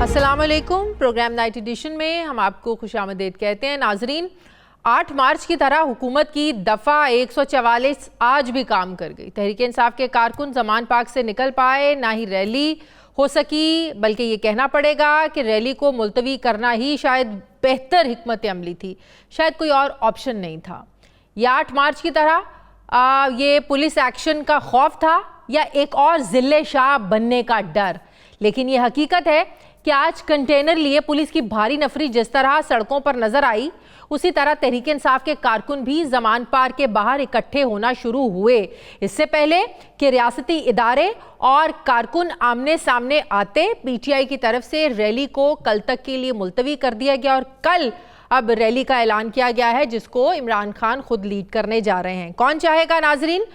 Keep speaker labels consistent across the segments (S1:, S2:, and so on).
S1: अस्सलामुअलैकुम। Programme night addition में हम आपको खुशामदीद कहते हैं। नाजरीन, 8 मार्च की तरह हुकूमत की दफ़ा 144 आज भी काम कर गई। तहरीक इंसाफ के कारकुन ज़मान पार्क से निकल पाए, ना ही रैली हो सकी, बल्कि ये कहना पड़ेगा कि रैली को मुलतवी करना ही शायद बेहतर हिकमत अमली थी, शायद कोई और ऑप्शन नहीं था। या 8 मार्च की तरह ये पुलिस एक्शन का खौफ था या एक और ज़िले शाह बनने का डर। लेकिन ये हकीकत है कि आज कंटेनर लिए पुलिस की भारी नफरी जिस तरह सड़कों पर नजर आई, उसी तरह तहरीक इंसाफ के कारकुन भी ज़मान पार्क के बाहर इकट्ठे होना शुरू हुए। इससे पहले कि रियासती इदारे और कारकुन आमने सामने आते, पीटीआई की तरफ से रैली को कल तक के लिए मुलतवी कर दिया गया और कल अब रैली का ऐलान किया गया है, जिसको इमरान खान खुद लीड करने जा रहे हैं। कौन चाहेगा नाजरीन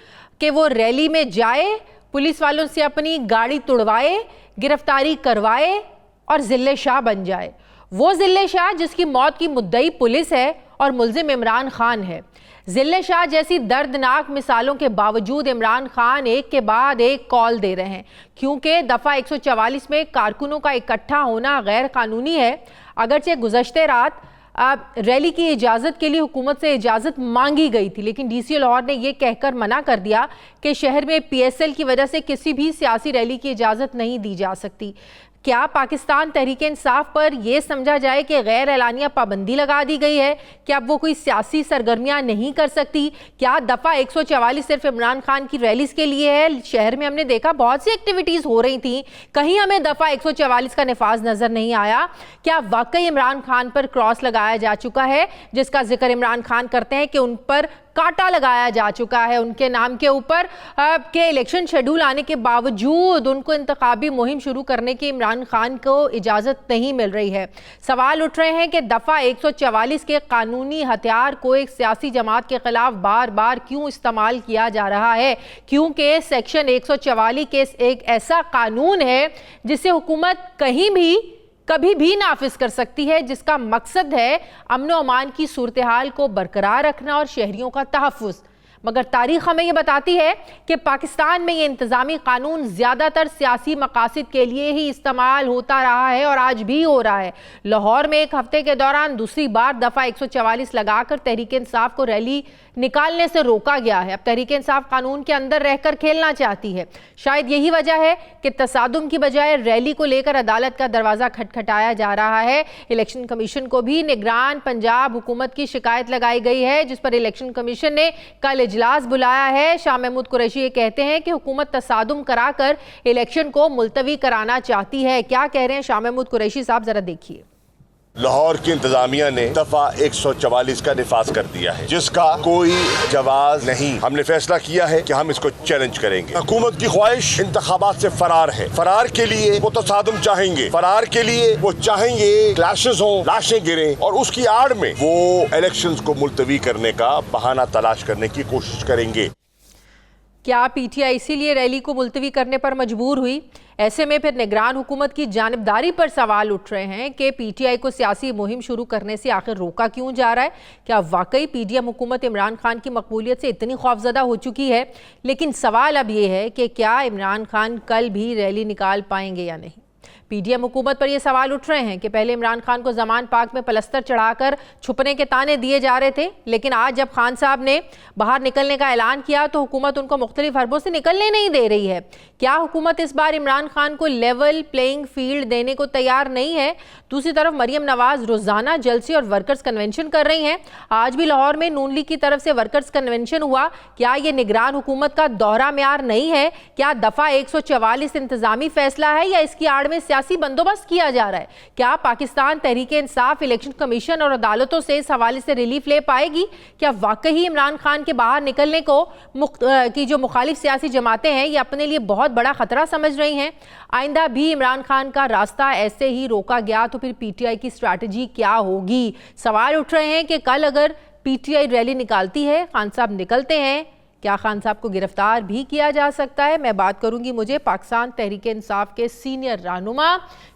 S1: कि वो रैली में जाए, पुलिस वालों से अपनी गाड़ी तुड़वाए, गिरफ्तारी करवाए और ज़िले शाह बन जाए। वो ज़िले शाह जिसकी मौत की मुद्दई पुलिस है और मुल्जिम इमरान खान है। ज़िले शाह जैसी दर्दनाक मिसालों के बावजूद इमरान खान एक के बाद एक कॉल दे रहे हैं, क्योंकि दफ़ा 144 में कारकुनों का इकट्ठा होना गैर कानूनी है। अगरचे गुज़श्ते रात रैली की इजाज़त के लिए हुकूमत से इजाज़त मांगी गई थी, लेकिन डीसी लाहौर ने यह कहकर मना कर दिया कि शहर में पीएसएल की वजह से किसी भी सियासी रैली की इजाज़त नहीं दी जा सकती। क्या पाकिस्तान तहरीक इंसाफ पर यह समझा जाए कि गैर एलानिया पाबंदी लगा दी गई है कि अब वो कोई सियासी सरगर्मियां नहीं कर सकती? क्या दफ़ा 144 सिर्फ इमरान खान की रैलीज के लिए है? शहर में हमने देखा बहुत सी एक्टिविटीज़ हो रही थी, कहीं हमें दफ़ा 144 का नफाज नज़र नहीं आया। क्या वाकई इमरान खान पर क्रॉस लगाया जा चुका है, जिसका जिक्र इमरान खान करते हैं कि उन पर कांटा लगाया जा चुका है उनके नाम के ऊपर, के इलेक्शन शेड्यूल आने के बावजूद उनको इंतखाबी मुहिम शुरू करने की इमरान खान को इजाज़त नहीं मिल रही है? सवाल उठ रहे हैं कि दफ़ा 144 के कानूनी हथियार को एक सियासी जमात के खिलाफ बार बार क्यों इस्तेमाल किया जा रहा है? क्योंकि सेक्शन 144 एक ऐसा कानून है जिसे हुकूमत कहीं भी कभी भी नाफिज कर सकती है, जिसका मकसद है अमन व अमान की सूरत हाल को बरकरार रखना और शहरियों का तहफ़्फ़ुज़। मगर तारीख़ हमें ये बताती है कि पाकिस्तान में ये इंतज़ामी कानून ज़्यादातर सियासी मकासद के लिए ही इस्तेमाल होता रहा है और आज भी हो रहा है। लाहौर में एक हफ्ते के दौरान दूसरी बार दफ़ा 144 लगाकर तहरीक इंसाफ को रैली निकालने से रोका गया है। अब तहरीक इंसाफ कानून के अंदर रहकर खेलना चाहती है। शायद यही वजह है कि तसादुम की बजाय रैली को लेकर अदालत का दरवाज़ा खटखटाया जा रहा है। इलेक्शन कमीशन को भी निगरान पंजाब हुकूमत की शिकायत लगाई गई है, जिस पर इलेक्शन कमीशन ने कल इजलास बुलाया है। शाह महमूद कुरैशी ये कहते हैं कि हुकूमत तसादुम कराकर इलेक्शन को मुलतवी कराना चाहती है। क्या कह रहे हैं शाह महमूद कुरैशी साहब, जरा देखिए।
S2: लाहौर की इंतजामिया ने दफा 144 का निफाज कर दिया है, जिसका कोई जवाब नहीं। हमने फैसला किया है कि हम इसको चैलेंज करेंगे। हुकूमत की ख्वाहिश इंतखाबात से फरार है। फरार के लिए वो तसादुम चाहेंगे, फरार के लिए वो चाहेंगे क्लैशेस हो, लाशें गिरें, और उसकी आड़ में वो इलेक्शंस को मुलतवी करने का बहाना तलाश करने की कोशिश करेंगे।
S1: क्या पीटीआई इसीलिए रैली को मुलतवी करने पर मजबूर हुई? ऐसे में फिर निगरान हुकूमत की जानिबदारी पर सवाल उठ रहे हैं कि पीटीआई को सियासी मुहिम शुरू करने से आखिर रोका क्यों जा रहा है? क्या वाकई पीडीएम हुकूमत इमरान खान की मकबूलियत से इतनी खौफजदा हो चुकी है? लेकिन सवाल अब ये है कि क्या इमरान खान कल भी रैली निकाल पाएंगे या नहीं? पीडीएम हुकूमत पर यह सवाल उठ रहे हैं कि पहले इमरान खान को ज़मान पार्क में पलस्तर चढ़ाकर छुपने के ताने दिए जा रहे थे, लेकिन आज जब खान साहब ने बाहर निकलने का ऐलान किया तो हुकूमत उनको मुख्तलिफ हरबों से निकलने नहीं दे रही है। क्या हुकूमत इस बार इमरान खान को लेवल प्लेइंग फील्ड देने को तैयार नहीं है? दूसरी तरफ मरियम नवाज रोजाना जलसे और वर्कर्स कन्वेंशन कर रही हैं। आज भी लाहौर में नून लीग की तरफ से वर्कर्स कन्वेंशन हुआ। क्या ये निगरान हुकूमत का दोहरा म्यार नहीं है? क्या दफ़ा 144 इंतजामी फैसला है या इसकी आड़ में सियासी बंदोबस्त किया जा रहा है? क्या पाकिस्तान तहरीक इंसाफ, इलेक्शन कमीशन और अदालतों से इस हवाले से रिलीफ ले पाएगी? क्या वाकई इमरान खान के बाहर निकलने को की जो मुखालिफ सियासी जमातें हैं ये अपने लिए बहुत बड़ा खतरा समझ रही हैं? आइंदा भी इमरान खान का रास्ता ऐसे ही रोका गया तो फिर पीटीआई की स्ट्रैटेजी क्या होगी? सवाल उठ रहे हैं कि कल अगर पीटीआई रैली निकालती है, खान साहब निकलते हैं, क्या खान साहब को गिरफ्तार भी किया जा सकता है? मैं बात करूंगी, मुझे पाकिस्तान तहरीक इंसाफ के सीनियर रहनुमा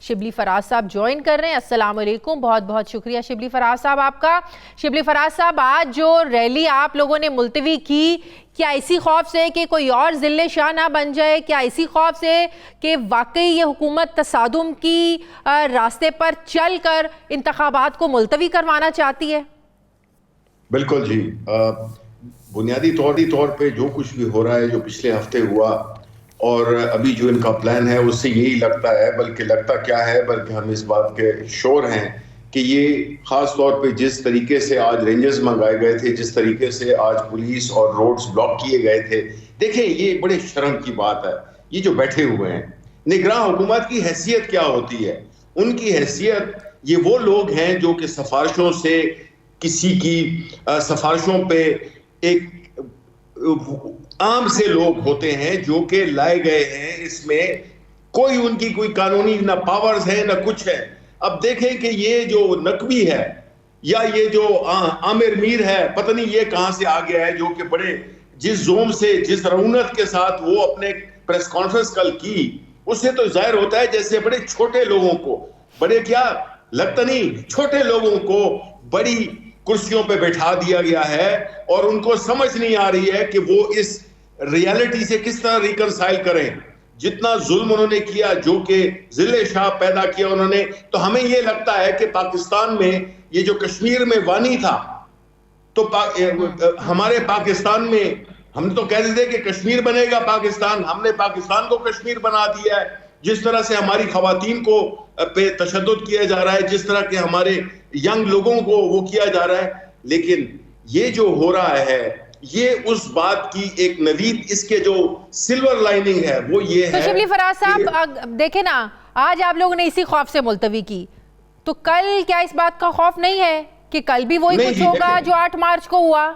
S1: शिबली फराज साहब ज्वाइन कर रहे हैं। अस्सलाम वालेकुम, बहुत बहुत शुक्रिया शिबली फराज साहब आपका। शिबली फराज साहब, आज जो रैली आप लोगों ने मुलतवी की, क्या इसी खौफ से कि कोई और ज़िले शाह ना बन जाए? क्या इसी खौफ से कि वाकई ये हुकूमत तसादुम की रास्ते पर चल कर इंतखाबात को मुलतवी करवाना चाहती है?
S3: बिल्कुल जी। बुनियादी तौर पे जो कुछ भी हो रहा है, जो पिछले हफ्ते हुआ और अभी जो इनका प्लान है, उससे यही लगता है, बल्कि लगता क्या है, बल्कि हम इस बात के श्योर हैं कि ये खास तौर पे जिस तरीके से आज रेंजर्स मंगाए गए थे, जिस तरीके से आज पुलिस और रोड्स ब्लॉक किए गए थे, देखें ये बड़े शर्म की बात है। ये जो बैठे हुए हैं, निगरान हुकूमत की हैसियत क्या होती है? उनकी हैसियत, ये वो लोग हैं जो कि सिफारिशों से, किसी की सिफारिशों पे एक आम से लोग होते हैं जो कि लाए गए हैं। इसमें कोई उनकी कोई कानूनी ना पावर्स है ना कुछ है। अब देखें कि ये जो नकवी है या ये जो आमिर मीर है, पता नहीं ये कहां से आ गया है, जो कि बड़े जिस जोम से, जिस रौनक के साथ वो अपने प्रेस कॉन्फ्रेंस कल की, उससे तो जाहिर होता है जैसे बड़े छोटे लोगों को, बड़े क्या लगता नहीं, छोटे लोगों को बड़ी कुर्सियों पे बैठा दिया गया है और उनको समझ नहीं आ रही है कि वो इस रियलिटी से किस तरह रिकंसाइल करें। जितना जुल्म उन्होंने किया, जो कि जिले शाह पैदा किया उन्होंने, तो हमें ये लगता है कि पाकिस्तान में ये जो कश्मीर में वानी था, तो हमारे पाकिस्तान में हम तो कहते थे कि कश्मीर बनेगा पाकिस्तान, हमने पाकिस्तान को कश्मीर बना दिया है। जिस तरह से हमारी खवातीन को पे तशद्दुद किया जा रहा है, जिस तरह के हमारे यंग लोगों को वो किया जा रहा है, लेकिन ये जो हो रहा है, ये उस बात की एक नवीद, इसके जो सिल्वर लाइनिंग है वो ये है।
S1: तो शिबली फराज साहब देखें ना, आज आप लोगों ने इसी खौफ से मुलतवी की, तो कल क्या इस बात का खौफ नहीं है कि कल भी वही कुछ होगा जो 8 मार्च को हुआ?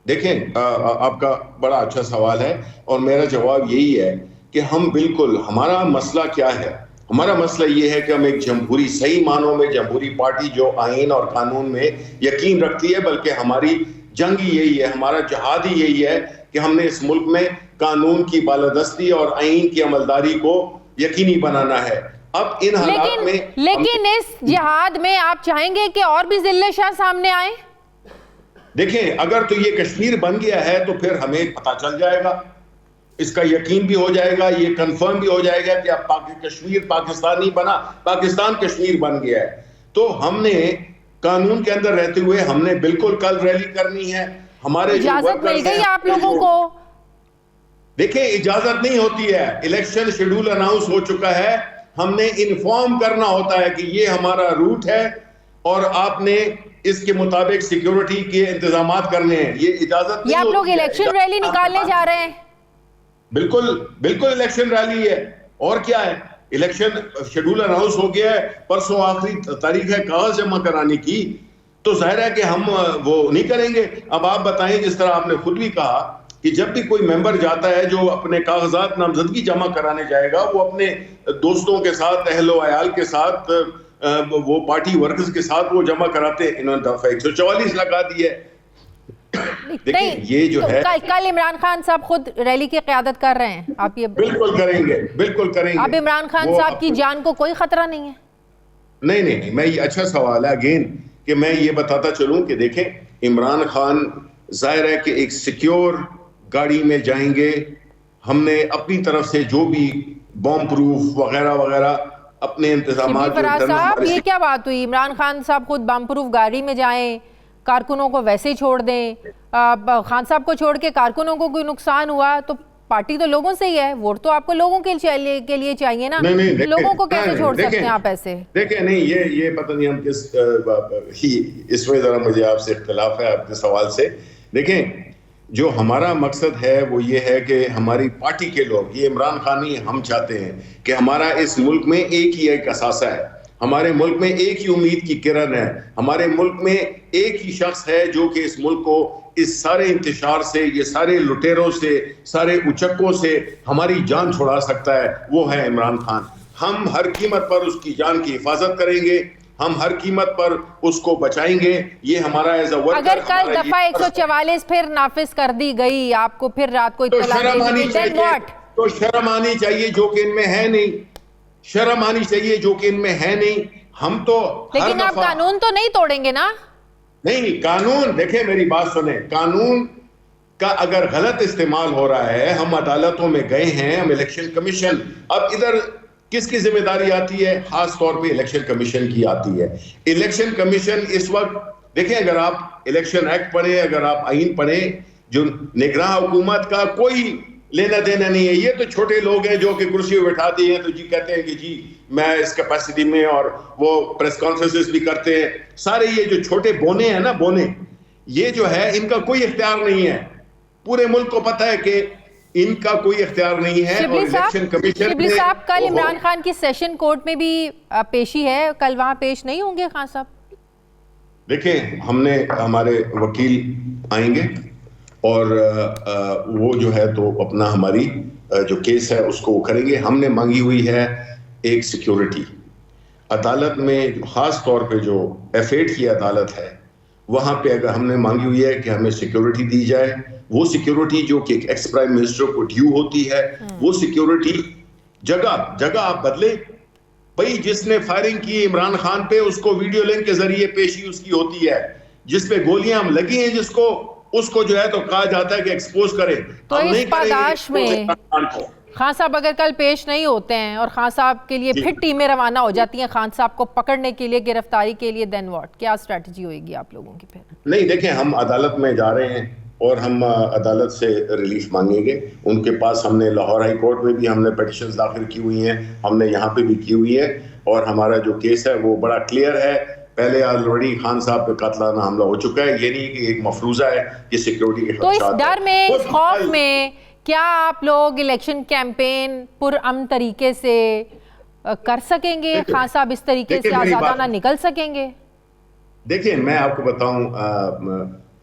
S3: देखें, आपका बड़ा अच्छा सवाल है और मेरा जवाब यही है कि हम बिल्कुल, हमारा मसला क्या है? हमारा मसला ये है कि हम एक जमहूरी, सही मानों में जमहूरी पार्टी जो आईन और कानून में यकीन रखती है, बल्कि हमारी जंग ही यही है, हमारा जहाद ही यही है कि हमने इस मुल्क में कानून की बालादस्ती और आईन की अमलदारी को यकीनी बनाना है। अब इन हालात में
S1: लेकिन इस जिहाद में आप चाहेंगे कि और भी जिले शाह सामने आए?
S3: देखें, अगर तो ये कश्मीर बन गया है तो फिर हमें पता चल जाएगा, इसका यकीन भी हो जाएगा, ये कंफर्म भी हो जाएगा कि अब कश्मीर पाकिस्तान नहीं बना, पाकिस्तान कश्मीर बन गया है। तो हमने कानून के अंदर रहते हुए हमने बिल्कुल कल रैली करनी है। हमारे
S1: इजाजत मिल गई आप लोगों को?
S3: देखिए, इजाजत नहीं होती है, इलेक्शन शेड्यूल अनाउंस हो चुका है, हमने इन्फॉर्म करना होता है कि ये हमारा रूट है और आपने इसके मुताबिक सिक्योरिटी के इंतजाम करने हैं। ये इजाजत नहीं,
S1: आप लोग इलेक्शन रैली निकालने जा रहे हैं?
S3: बिल्कुल बिल्कुल इलेक्शन रैली है, और क्या है, इलेक्शन शेड्यूल अनाउंस हो गया है, परसों आखिरी तारीख है कागज जमा कराने की, तो जाहिर है कि हम वो नहीं करेंगे। अब आप बताएं, जिस तरह आपने खुद भी कहा कि जब भी कोई मेंबर जाता है जो अपने कागजात नामजदगी जमा कराने जाएगा, वो अपने दोस्तों के साथ, अहलो अयाल के साथ, वो पार्टी वर्कर्स के साथ वो जमा कराते हैं। इन्होंने दफा 144 लगा दी है।
S1: नहीं,
S3: ये जो है,
S1: कल इमरान खान साहब खुद रैली की क़यादत कर रहे हैं, आप ये
S3: बिल्कुल करेंगे, बिल्कुल करेंगे।
S1: अब इमरान खान साहब की जान को कोई खतरा नहीं है?
S3: नहीं, मैं, ये अच्छा सवाल है अगेन, कि मैं ये बताता चलूं कि देखें, इमरान खान जाहिर है कि एक सिक्योर गाड़ी में जाएंगे। हमने अपनी तरफ से जो भी बॉम्ब प्रूफ वगैरह वगैरह अपने इंतजाम।
S1: ये क्या बात हुई? इमरान खान साहब खुद बम प्रूफ गाड़ी में जाएं, कारकुनों को वैसे ही छोड़ दें? खान साहब को छोड़ के कारकुनों को कोई नुकसान हुआ तो पार्टी तो लोगों से ही है, वोट तो आपको लोगों के लिए चाहिए ना।
S3: नहीं,
S1: लोगों को कैसे छोड़ सकते हैं आप ऐसे?
S3: देखिए, नहीं, ये पता नहीं हम किस इसमें जरा मुझे आपसे इख्तिलाफ है आपके सवाल से। देखें, जो हमारा मकसद है वो ये है कि हमारी पार्टी के लोग, ये इमरान खान नहीं, हम चाहते हैं कि हमारा इस मुल्क में एक ही एक असासा है, हमारे मुल्क में एक ही उम्मीद की किरण है, हमारे मुल्क में एक ही शख्स है जो कि इस मुल्क को इस सारे इंतशार से, ये सारे लुटेरों से, सारे उचक्कों से हमारी जान छुड़ा सकता है, वो है इमरान खान। हम हर कीमत पर उसकी जान की हिफाजत करेंगे, हम हर कीमत पर उसको बचाएंगे। ये हमारा एज अ वर्कर,
S1: अगर कल दफा 144 फिर नाफिज कर दी गई, आपको फिर रात को
S3: तो
S1: इत्तला
S3: शर्म आनी
S1: दे दी, then
S3: चाहिए,
S1: what?
S3: तो शर्म आनी चाहिए जो कि इनमें है नहीं, शर्म आनी चाहिए जो कि इनमें है नहीं। हम तो
S1: लेकिन आप कानून तो नहीं तोड़ेंगे ना?
S3: नहीं, कानून देखें, मेरी बात सुने, कानून का अगर गलत इस्तेमाल हो रहा है, हम अदालतों में गए हैं, हम इलेक्शन कमीशन, अब इधर किसकी जिम्मेदारी आती है? खास तौर पे इलेक्शन कमीशन की आती है। इलेक्शन कमीशन इस वक्त देखें, अगर आप इलेक्शन एक्ट पढ़े, अगर आप आईन पढ़े, जो निगरान हुकूमत का कोई लेना देना नहीं है। ये तो छोटे लोग हैं जो कि कुर्सी पे बैठा दिए हैं, तो जी कहते हैं कि जी मैं इस कैपेसिटी में, और वो प्रेस कॉन्फ्रेंसेस भी करते हैं। सारे ये जो छोटे बोने हैं ना, बोने, ये जो है इनका कोई इख्तियार नहीं है। पूरे मुल्क को पता है कि इनका कोई इख्तियार नहीं है। और इलेक्शन कमीशन
S1: शिबली साहब, कल इमरान खान की सेशन कोर्ट में भी पेशी है, कल वहां पेश नहीं होंगे खान साहब?
S3: देखें, हमने, हमारे वकील आएंगे और वो जो है तो अपना हमारी जो केस है उसको करेंगे। हमने मांगी हुई है एक सिक्योरिटी अदालत में, खास तौर पे जो F8 की अदालत है वहां पे अगर हमने मांगी हुई है कि हमें सिक्योरिटी दी जाए, वो सिक्योरिटी जो कि एक्स प्राइम मिनिस्टर को ड्यू होती है, वो सिक्योरिटी जगह जगह आप बदले। भाई, जिसने फायरिंग की इमरान खान पे, उसको वीडियो लिंक के जरिए पेशी उसकी होती है। जिस पे गोलियां लगी हैं जिसको, उसको जो है तो कहा जाता है कि एक्सपोज करे।
S1: तो इस पादाश में खान साहब अगर कल पेश नहीं होते हैं और खान साहब के लिए फिर टीमें रवाना हो जाती हैं खान साहब को पकड़ने के लिए, गिरफ्तारी के लिए, देन व्हाट? क्या स्ट्रेटजी होगी आप लोगों की फिर?
S3: नहीं, देखें, हम अदालत में जा रहे हैं और हम अदालत से रिलीफ मांगेंगे। उनके पास हमने लाहौर हाई कोर्ट में भी हमने पिटीशंस दाखिल की हुई हैं, हमने यहाँ पे भी की हुई है, और हमारा जो केस है वो बड़ा क्लियर है। पहले ऑलरेडी खान साहब पे कातलाना हमला हो चुका है। ये नहीं कि एक मफरूजा है कि सिक्योरिटी के
S1: तो इस डर में, इस खौफ में क्या आप लोग इलेक्शन कैंपेन पुरअमन तरीके से कर सकेंगे? खान साहब इस तरीके से आजादाना निकल सकेंगे?
S3: देखिए, मैं आपको बताऊं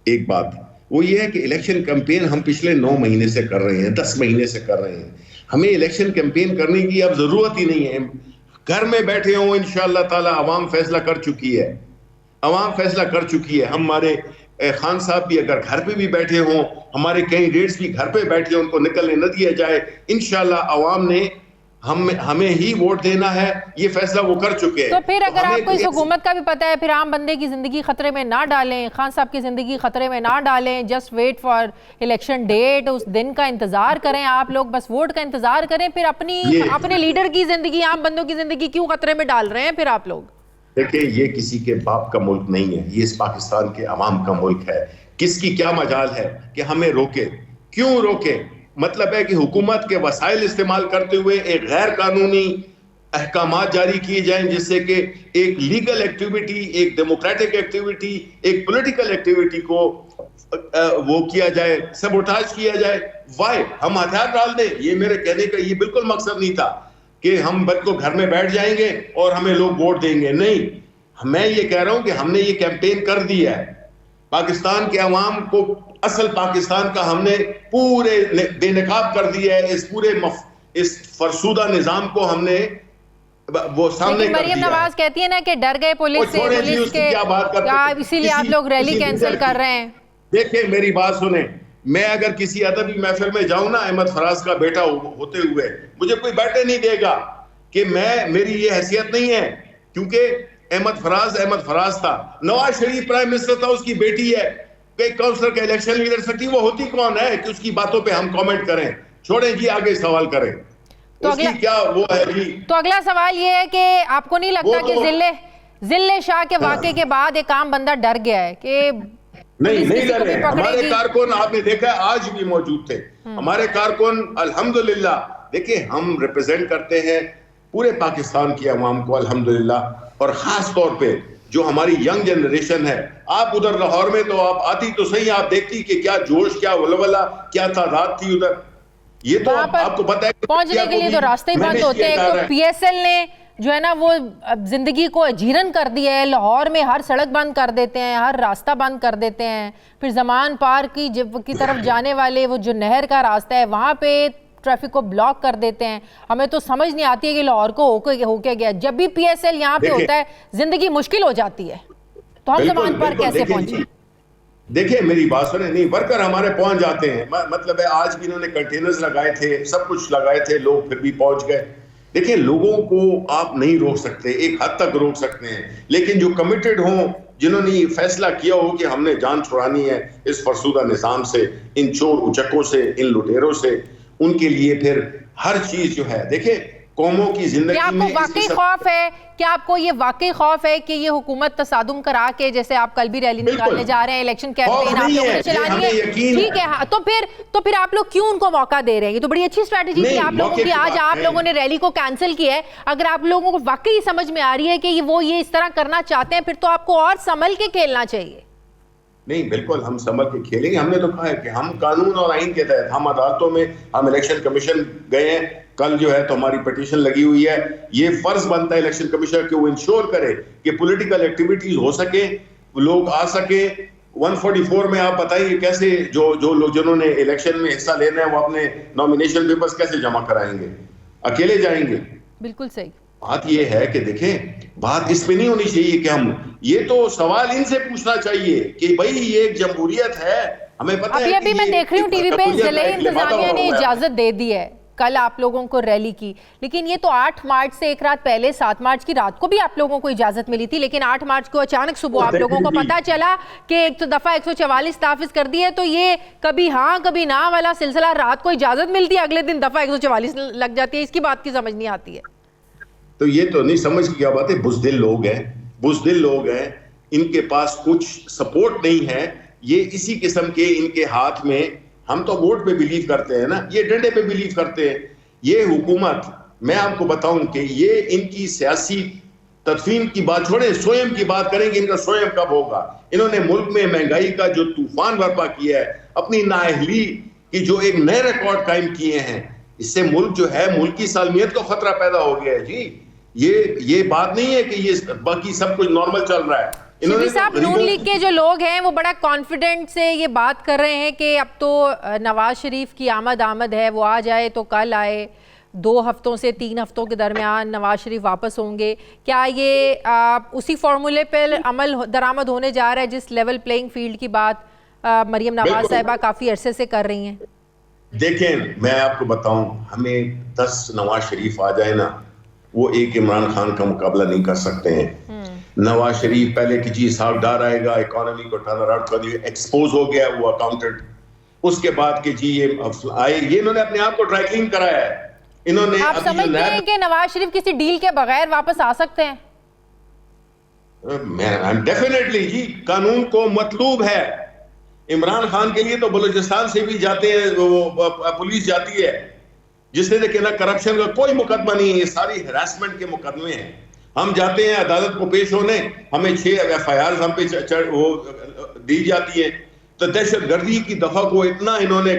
S3: एक बात, वो ये है कि इलेक्शन कैंपेन हम पिछले 9 महीने से कर रहे हैं, 10 महीने से कर रहे हैं। हमें इलेक्शन कैंपेन करने की अब जरूरत ही नहीं है। घर में बैठे हों, इंशाअल्लाह ताला अवाम फैसला कर चुकी है, अवाम फैसला कर चुकी है। हमारे खान साहब भी अगर घर पे भी बैठे हों, हमारे कैंडिडेट्स भी घर पे बैठे हों, उनको निकलने न दिया जाए। इंशाअल्लाह अवाम ने हमें ही वोट देना है, ये फैसला वो कर चुके हैं।
S1: तो फिर अगर आपको इस हुकूमत का भी पता है, फिर आम बंदे की जिंदगी खतरे में ना डालें, खान साहब की जिंदगी खतरे में ना डालें, just wait for election date, उस दिन का इंतजार करें आप लोग, बस वोट का इंतजार करें। फिर अपने लीडर की जिंदगी, आम बंदों की जिंदगी क्यों खतरे में डाल रहे हैं फिर आप लोग?
S3: देखिए, ये किसी के बाप का मुल्क नहीं है, ये इस पाकिस्तान के अवाम का मुल्क है। किसकी क्या मजाल है कि हमें रोके? क्यों रोके? मतलब है कि हुकूमत के वसाइल इस्तेमाल करते हुए एक गैर कानूनी अहकामात जारी किए जाएं, जिससे कि एक लीगल एक्टिविटी, एक डेमोक्रेटिक एक्टिविटी, एक पॉलिटिकल एक्टिविटी को वो किया जाए, सबोटाज किया जाए। वाई हम हथियार डाल दें? ये मेरे कहने का ये बिल्कुल मकसद नहीं था कि हम बद को घर में बैठ जाएंगे और हमें लोग वोट देंगे। नहीं, मैं ये कह रहा हूं कि हमने ये कैंपेन कर दिया है। पाकिस्तान के अवाम को, असल पाकिस्तान का हमने पूरे बेनकाब कर दिया है। इस पूरे इस फरसूदा निजाम को हमने वो सामने कर दिया।
S1: मरियम नवाज कहती है ना कि डर गए पुलिस से, पुलिस के
S3: क्या बात करते,
S1: इसीलिए आप लोग रैली कैंसिल कर रहे हैं।
S3: देखिए, मेरी बात सुने, मैं अगर किसी अदबी महफिल में जाऊं ना, अहमद फराज का बेटा होते हुए, मुझे कोई बैठने नहीं देगा कि मेरी ये हैसियत नहीं है, क्योंकि अहमद फराज था। नवाज शरीफ प्राइम मिनिस्टर था, उसकी बेटी है। कई काउंसलर का इलेक्शन लीडर सकती, वो होती कौन है कि उसकी बातों पे हम कमेंट करें? छोड़ें जी, आगे सवाल करें। तो उसकी क्या वो है जी? तो
S1: अगला सवाल ये है कि आपको नहीं लगता कि जिले शाह के वाकये के बाद एक आम बंदा डर गया है कि
S3: नहीं डरे? हमारे कारकुन आपने देखा आज भी मौजूद थे। हमारे कारकुन अल्हम्दुलिल्लाह, देखिए, हम रिप्रेजेंट करते हैं पूरे पाकिस्तान की आवाम को अल्हम्दुलिल्लाह, और खास तौर पे जो हमारी यंग जनरेशन है। आप उधर लाहौर में तो आप आती तो सही, आप देखती कि क्या जोश, क्या वलवला, क्या तादाद थी उधर। ये तो आपको पता है,
S1: पहुंचने के लिए तो रास्ते ही बंद होते हैं। तो PSL ने जो है ना वो जिंदगी को अजीरन कर दिया है। लाहौर में हर सड़क बंद कर देते हैं, हर रास्ता बंद कर देते हैं। फिर जमान पार्क की तरफ जाने वाले वो जो नहर का रास्ता है, वहां पे ट्रैफिक को ब्लॉक कर देते हैं। हमें तो समझ नहीं आती है कि लाहौर को होके गया, जब भी PSL यहाँ पे होता है जिंदगी मुश्किल हो जाती है, तो हम ज़मान पार्क कैसे पहुंचे?
S3: देखिए मेरी बात सुने, नहीं वर्कर हमारे पहुंच जाते हैं, मतलब है आज भी इन्होंने कंटेनर्स लगाए थे, सब कुछ लगाए थे, लोग फिर भी पहुंच गए। देखिए लोगों को आप नहीं रोक सकते, एक हद तक रोक सकते हैं, लेकिन जो कमिटेड हों, जिन्होंने ये फैसला किया हो कि हमने जान छुड़ानी है इस फरसूदा निजाम से, इन चोर उचक्कों से, इन लुटेरों से, उनके लिए फिर हर चीज जो है, देखिए कौमों की जिंदगी
S1: क्या आपको वाकई खौफ है, क्या आपको ये वाकई खौफ है कि ये हुकूमत तसादुम करा के, जैसे आप कल भी रैली निकालने जा रहे हैं, इलेक्शन कैंपेन आप लोगों ने चलानी है, ठीक है, हाँ, तो फिर आप लोग क्यों उनको मौका दे रहे हैं? ये तो बड़ी अच्छी स्ट्रैटेजी थी आप लोगों की, आज आप लोगों ने रैली को कैंसिल किया है। अगर आप लोगों को वाकई समझ में आ रही है कि वो ये इस तरह करना चाहते हैं, फिर तो आपको और संभल के खेलना चाहिए।
S3: नहीं, बिल्कुल हम संभल के खेलेंगे। हमने तो कहा है कि हम कानून और आइन के तहत, हम अदालतों में, हम इलेक्शन कमीशन गए हैं, कल जो है तो हमारी पिटीशन लगी हुई है। ये फर्ज बनता है इलेक्शन कमीशन कि वो इंश्योर करे कि पॉलिटिकल एक्टिविटीज हो सके, लोग आ सके। 144 में आप बताइए कैसे जो लोग जिन्होंने इलेक्शन में हिस्सा लेना है वो अपने नॉमिनेशन पेपर्स कैसे जमा कराएंगे? अकेले जाएंगे?
S1: बिल्कुल सही।
S3: बात ये है कि देखें, बात इस पे नहीं होनी चाहिए कि हम, ये तो सवाल इनसे पूछना चाहिए कि भाई ये एक जमहूरियत है, हमें पता है।
S1: अभी मैं देख रही हूँ टीवी पे जिले इंतजामिया ने इजाजत दे दी है कल आप लोगों को रैली की, लेकिन ये तो 8 मार्च से एक रात पहले 7 मार्च की रात को भी आप लोगों को इजाजत मिली थी, लेकिन 8 मार्च को अचानक सुबह आप लोगों को पता चला कि एक तो दफा 144 नाफिज कर दी है। तो ये कभी हाँ कभी ना वाला सिलसिला, रात को इजाजत मिलती है, अगले दिन दफा 144 लग जाती है, इसकी बात की समझ नहीं आती है।
S3: तो ये तो नहीं समझ की क्या बात है, बुज़दिल लोग हैं, इनके पास कुछ सपोर्ट नहीं है, ये इसी किस्म के इनके हाथ में, हम तो वोट पे बिलीव करते हैं ना, ये डंडे पे बिलीव करते हैं। ये हुकूमत, मैं आपको बताऊं कि ये इनकी सियासी तदफीन की बात छोड़े, स्वयं की बात करेंगे, इनका स्वयं कब होगा? इन्होंने मुल्क में महंगाई का जो तूफान बर्पा किया है, अपनी नाअहली की जो एक नए रिकॉर्ड कायम किए हैं, इससे मुल्क जो है, मुल्क की सालमियत को खतरा पैदा हो गया है जी। ये बात नहीं है कि ये बाकी सब कुछ नॉर्मल चल रहा है।
S1: शिबली साहब, नून लीग के जो लोग हैं वो बड़ा कॉन्फिडेंट से ये बात कर रहे हैं कि अब तो नवाज शरीफ की आमद है, वो आ जाए तो कल आए, 2 हफ्तों से 3 हफ्तों के दरमियान नवाज शरीफ वापस होंगे। क्या ये उसी फॉर्मूले पर अमल दरामद होने जा रहा है जिस लेवल प्लेइंग फील्ड की बात मरियम नवाज साहिबा काफ़ी अरसे से कर रही हैं?
S3: देखें, मैं आपको बताऊं, हमें 10 नवाज शरीफ आ जाए ना, वो एक इमरान खान का मुकाबला नहीं कर सकते हैं। नवाज शरीफ पहले की चीज साफ डर आएगा, इकोनॉमी को टर्न अराउंड कर दिया, एक्सपोज हो गया वो अकाउंटेंट, उसके बाद के जी ये आए, ये इन्होंने अपने आप को ड्राई क्लीन कराया है। इन्होंने,
S1: आप समझते हैं कि नवाज शरीफ किसी डील के बगैर वापस आ सकते हैं?
S3: डेफिनेटली जी, कानून को मतलूब है। इमरान खान के लिए तो बलूचिस्तान से भी जाते हैं, वो पुलिस जाती है, जिसने देखे ना करप्शन का कोई मुकदमा नहीं है, ये सारी हरासमेंट के मुकदमे हैं। हम जाते हैं अदालत को पेश होने, हमें 6 FIR हम पे वो दी जाती है। तो दहशतगर्दी की दफा को इतना इन्होंने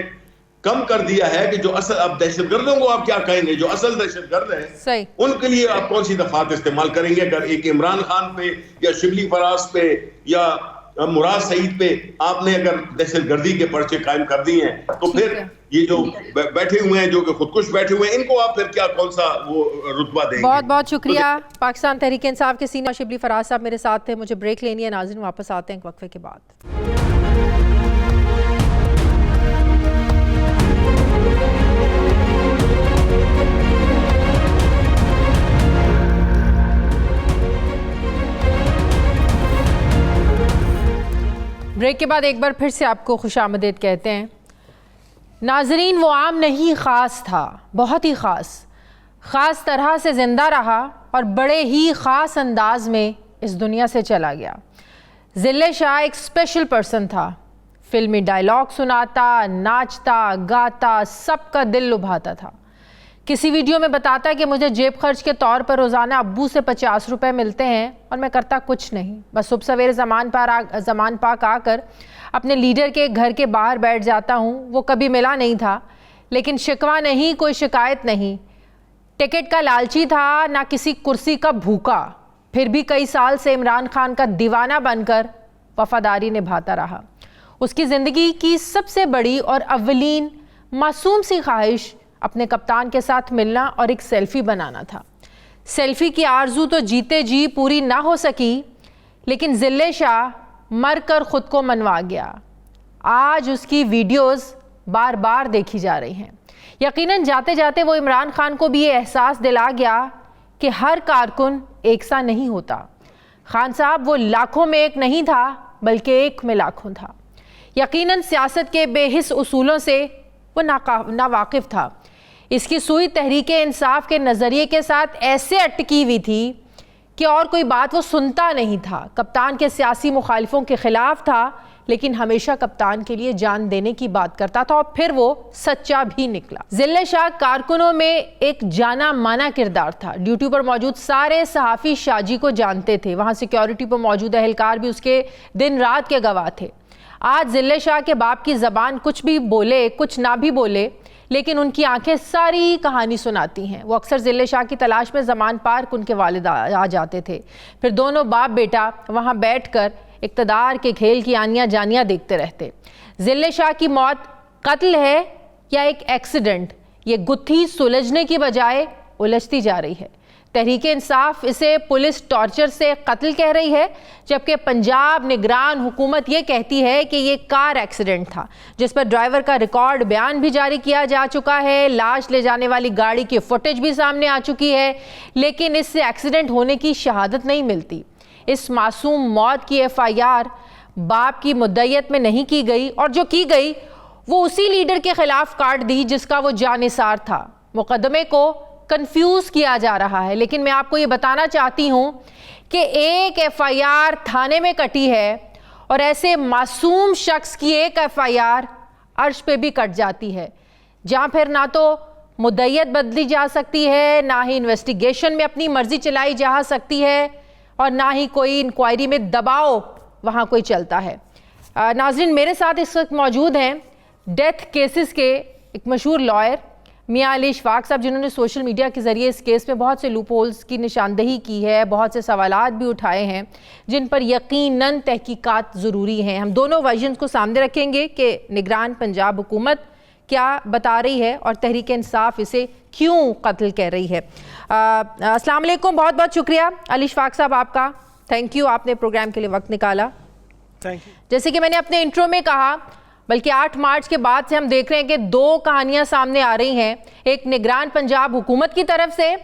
S3: कम कर दिया है कि जो असल, अब दहशतगर्दों को आप क्या कहेंगे, जो असल दहशतगर्द हैं उनके लिए आप कौन सी दफात इस्तेमाल करेंगे? अगर एक इमरान खान पे या शिबली फराज पे या मुराद सईद पे आपने अगर दहशतगर्दी के पर्चे कायम कर दिए हैं, तो फिर ये जो बैठे हुए हैं, जो कि खुदकुश बैठे हुए हैं, इनको आप फिर क्या, कौन सा वो रुतबा देंगे?
S1: बहुत बहुत शुक्रिया। पाकिस्तान तहरीक इंसाफ के सीनियर शिबली फराज साहब मेरे साथ थे। मुझे ब्रेक लेनी है, नाज़रीन वापस आते हैं एक वक्फे के बाद। ब्रेक के बाद एक बार फिर से आपको खुशामदीद कहते हैं। नाजरीन, वो आम नहीं, ख़ास था, बहुत ही ख़ास तरह से ज़िंदा रहा और बड़े ही ख़ास अंदाज में इस दुनिया से चला गया। ज़िल्ले शाह एक स्पेशल पर्सन था, फिल्मी डायलॉग सुनाता, नाचता, गाता, सबका दिल लुभाता था। किसी वीडियो में बताता कि मुझे जेब खर्च के तौर पर रोज़ाना अब्बू से 50 रुपये मिलते हैं और मैं करता कुछ नहीं, बस सुबह सवेरे ज़मान पाक आकर अपने लीडर के घर के बाहर बैठ जाता हूँ। वो कभी मिला नहीं था, लेकिन शिकवा नहीं, कोई शिकायत नहीं। टिकट का लालची था, ना किसी कुर्सी का भूखा, फिर भी कई साल से इमरान खान का दीवाना बनकर वफादारी निभाता रहा। उसकी ज़िंदगी की सबसे बड़ी और अव्वलीन मासूम सी ख्वाहिश अपने कप्तान के साथ मिलना और एक सेल्फी बनाना था। सेल्फी की आरजू तो जीते जी पूरी ना हो सकी, लेकिन जिले शाह मर कर खुद को मनवा गया। आज उसकी वीडियोस बार बार देखी जा रही हैं। यकीनन जाते जाते वो इमरान खान को भी ये एहसास दिला गया कि हर कारकुन एक सा नहीं होता। खान साहब वो लाखों में एक नहीं था, बल्कि एक में लाखों था। यकीनन सियासत के बेहिस उसूलों से वो नावाकिफ था। इसकी सुई तहरीक इंसाफ के नज़रिए के साथ ऐसे अटकी हुई थी कि और कोई बात वो सुनता नहीं था। कप्तान के सियासी मुखालिफों के खिलाफ था, लेकिन हमेशा कप्तान के लिए जान देने की बात करता था, और फिर वो सच्चा भी निकला। जिले शाह कारकुनों में एक जाना माना किरदार था। ड्यूटी पर मौजूद सारे सहाफ़ी शाहजी को जानते थे। वहाँ सिक्योरिटी पर मौजूद अहलकार भी उसके दिन रात के गवाह थे। आज जिले शाह के बाप की ज़बान कुछ भी बोले, कुछ ना भी बोले, लेकिन उनकी आंखें सारी कहानी सुनाती हैं। वो अक्सर जिले शाह की तलाश में ज़मान पार्क उनके वालिद आ जाते थे। फिर दोनों बाप बेटा वहाँ बैठकर इक़्तिदार के खेल की आनियाँ जानियाँ देखते रहते। जिले शाह की मौत कत्ल है या एक एक्सीडेंट, ये गुत्थी सुलझने की बजाय उलझती जा रही है। तहरीक इंसाफ इसे पुलिस टॉर्चर से कत्ल कह रही है, जबकि पंजाब निगरान हुकूमत ये कहती है कि ये कार एक्सीडेंट था, जिस पर ड्राइवर का रिकॉर्ड बयान भी जारी किया जा चुका है। लाश ले जाने वाली गाड़ी की फुटेज भी सामने आ चुकी है, लेकिन इससे एक्सीडेंट होने की शहादत नहीं मिलती। इस मासूम मौत की FIR बाप की मुद्दइयत में नहीं की गई, और जो की गई वो उसी लीडर के खिलाफ काट दी जिसका वो जानिसार था। मुकदमे को कंफ्यूज किया जा रहा है, लेकिन मैं आपको ये बताना चाहती हूँ कि एक FIR थाने में कटी है, और ऐसे मासूम शख्स की एक FIR अर्श पे भी कट जाती है, जहाँ फिर ना तो मुद्दइयत बदली जा सकती है, ना ही इन्वेस्टिगेशन में अपनी मर्जी चलाई जा सकती है, और ना ही कोई इंक्वायरी में दबाव वहाँ कोई चलता है। नाज़रीन, मेरे साथ इस वक्त मौजूद हैं डेथ केसेस के एक मशहूर लॉयर मियां अली इशफाक साहब, जिन्होंने सोशल मीडिया के ज़रिए इस केस में बहुत से लूप होल्स की निशानदही की है, बहुत से सवालात भी उठाए हैं, जिन पर यकीनन तहकीकात ज़रूरी हैं। हम दोनों वर्जन को सामने रखेंगे कि निगरान पंजाब हुकूमत क्या बता रही है और तहरीक इंसाफ इसे क्यों कत्ल कह रही है। अस्सलाम वालेकुम, बहुत बहुत शुक्रिया अली इशफाक साहब आपका, थैंक यू, आपने प्रोग्राम के लिए वक्त निकाला।
S4: Thank you.
S1: जैसे कि मैंने अपने इंट्रो में कहा, बल्कि 8 मार्च के बाद से हम देख रहे हैं कि 2 कहानियां सामने आ रही हैं, एक निगरान पंजाब हुकूमत की तरफ से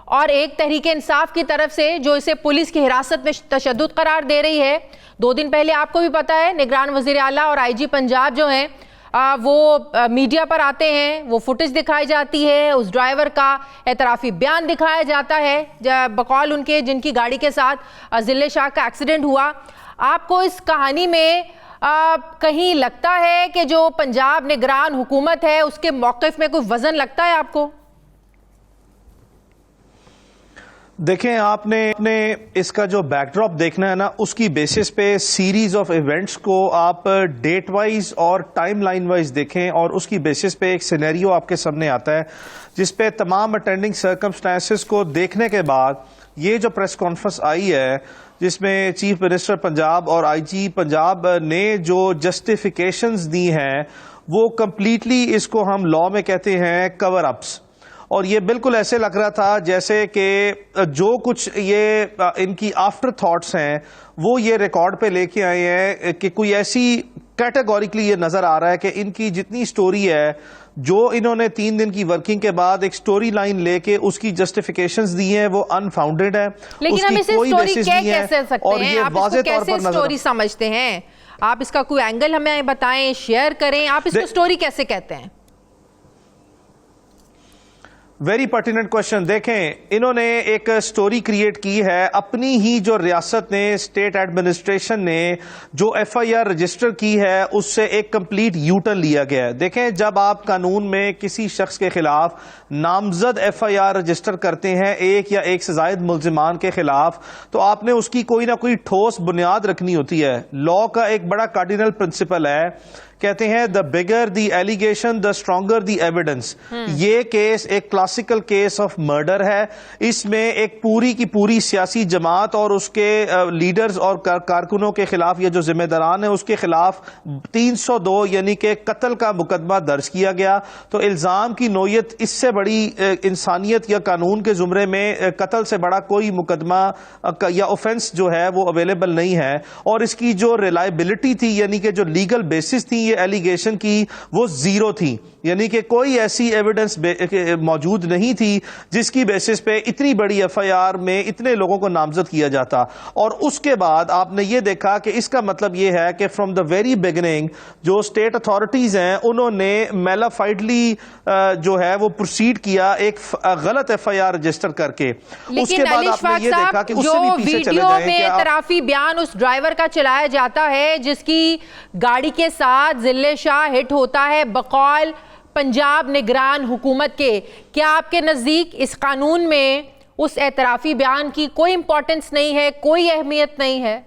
S1: और एक तहरीक इंसाफ की तरफ से, जो इसे पुलिस की हिरासत में तशद्दुद करार दे रही है। 2 दिन पहले आपको भी पता है निगरान वज़ीर आला और IG पंजाब जो हैं वो मीडिया पर आते हैं, वो फुटेज दिखाई जाती है, उस ड्राइवर का एतराफ़ी बयान दिखाया जाता है बकौल उनके जिनकी गाड़ी के साथ जिले शाह का एक्सीडेंट हुआ। आपको इस कहानी में कहीं लगता है कि जो पंजाब निगरान हुकूमत है उसके मौक़िफ़ में कोई वज़न लगता है आपको?
S4: देखें, आपने इसका जो बैकड्रॉप देखना है ना, उसकी बेसिस पे सीरीज ऑफ इवेंट्स को आप डेट वाइज और टाइम लाइन वाइज देखें, और उसकी बेसिस पे एक सिनेरियो आपके सामने आता है जिस पे तमाम अटेंडिंग सर्कमस्टेंसेस को देखने के बाद ये जो प्रेस कॉन्फ्रेंस आई है, जिसमें चीफ मिनिस्टर पंजाब और IG पंजाब ने जो जस्टिफिकेशंस दी हैं, वो कंप्लीटली इसको हम लॉ में कहते हैं कवर अप्स। और ये बिल्कुल ऐसे लग रहा था जैसे कि जो कुछ ये इनकी आफ्टर थॉट्स हैं वो ये रिकॉर्ड पे लेके आए हैं कि कोई ऐसी कैटेगोरिकली ये नजर आ रहा है कि इनकी जितनी स्टोरी है, जो इन्होंने 3 दिन की वर्किंग के बाद एक स्टोरी लाइन लेके उसकी जस्टिफिकेशंस दी हैं, वो अनफाउंडेड है।
S1: लेकिन हम इसे स्टोरी कैसे सकते हैं? आप इसको कैसे स्टोरी समझते हैं? आप इसका कोई एंगल हमें बताएं, शेयर करें, आप इसको स्टोरी कैसे कहते हैं?
S4: Very pertinent question. देखें, इन्होंने एक स्टोरी क्रिएट की है अपनी ही जो रियासत ने, स्टेट एडमिनिस्ट्रेशन ने जो FIR रजिस्टर की है उससे एक कंप्लीट यूटर्न लिया गया है। देखें, जब आप कानून में किसी शख्स के खिलाफ नामजद FIR रजिस्टर करते हैं, एक या एक से ज्यादा मुल्जिमान के खिलाफ, तो आपने उसकी कोई ना कोई ठोस बुनियाद रखनी होती है। लॉ का एक बड़ा कार्डिनल प्रिंसिपल है कहते हैं the bigger the allegation the stronger the evidence. ये केस एक क्लासिकल केस ऑफ मर्डर है। इसमें एक पूरी की पूरी सियासी जमात और उसके लीडर्स और कारकुनों के खिलाफ, ये जो जिम्मेदारान है उसके खिलाफ 302 यानी कि कत्ल का मुकदमा दर्ज किया गया। तो इल्जाम की नोयत, इससे बड़ी इंसानियत या कानून के जुमरे में कत्ल से बड़ा कोई मुकदमा या ऑफेंस जो है वो अवेलेबल नहीं है। और इसकी जो रिलायबिलिटी थी यानी कि जो लीगल बेसिस थी ये एलिगेशन की, वो जीरो थी। यानी कि कोई ऐसी एविडेंस मौजूद नहीं थी जिसकी बेसिस पे इतनी बड़ी एफआईआर में इतने लोगों को नामजद किया जाता। और उसके बाद आपने ये देखा कि इसका मतलब ये है कि फ्रॉम द वेरी बिगिनिंग जो स्टेट अथॉरिटीज हैं उन्होंने मेलाफाइडली जो है वो प्रोसीड किया एक गलत एफआईआर रजिस्टर करके। उसके बाद आपने ये देखा कि उससे भी पीछे चले जाएं
S1: में इतराफी बयान उस ड्राइवर का चलाया जाता है जिसकी गाड़ी के साथ जिले शाह हिट होता है बकौल पंजाब निगरान हुकूमत के। क्या आपके नजदीक इस कानून में उस एतराफी बयान की कोई इंपॉर्टेंस नहीं है, कोई अहमियत नहीं है?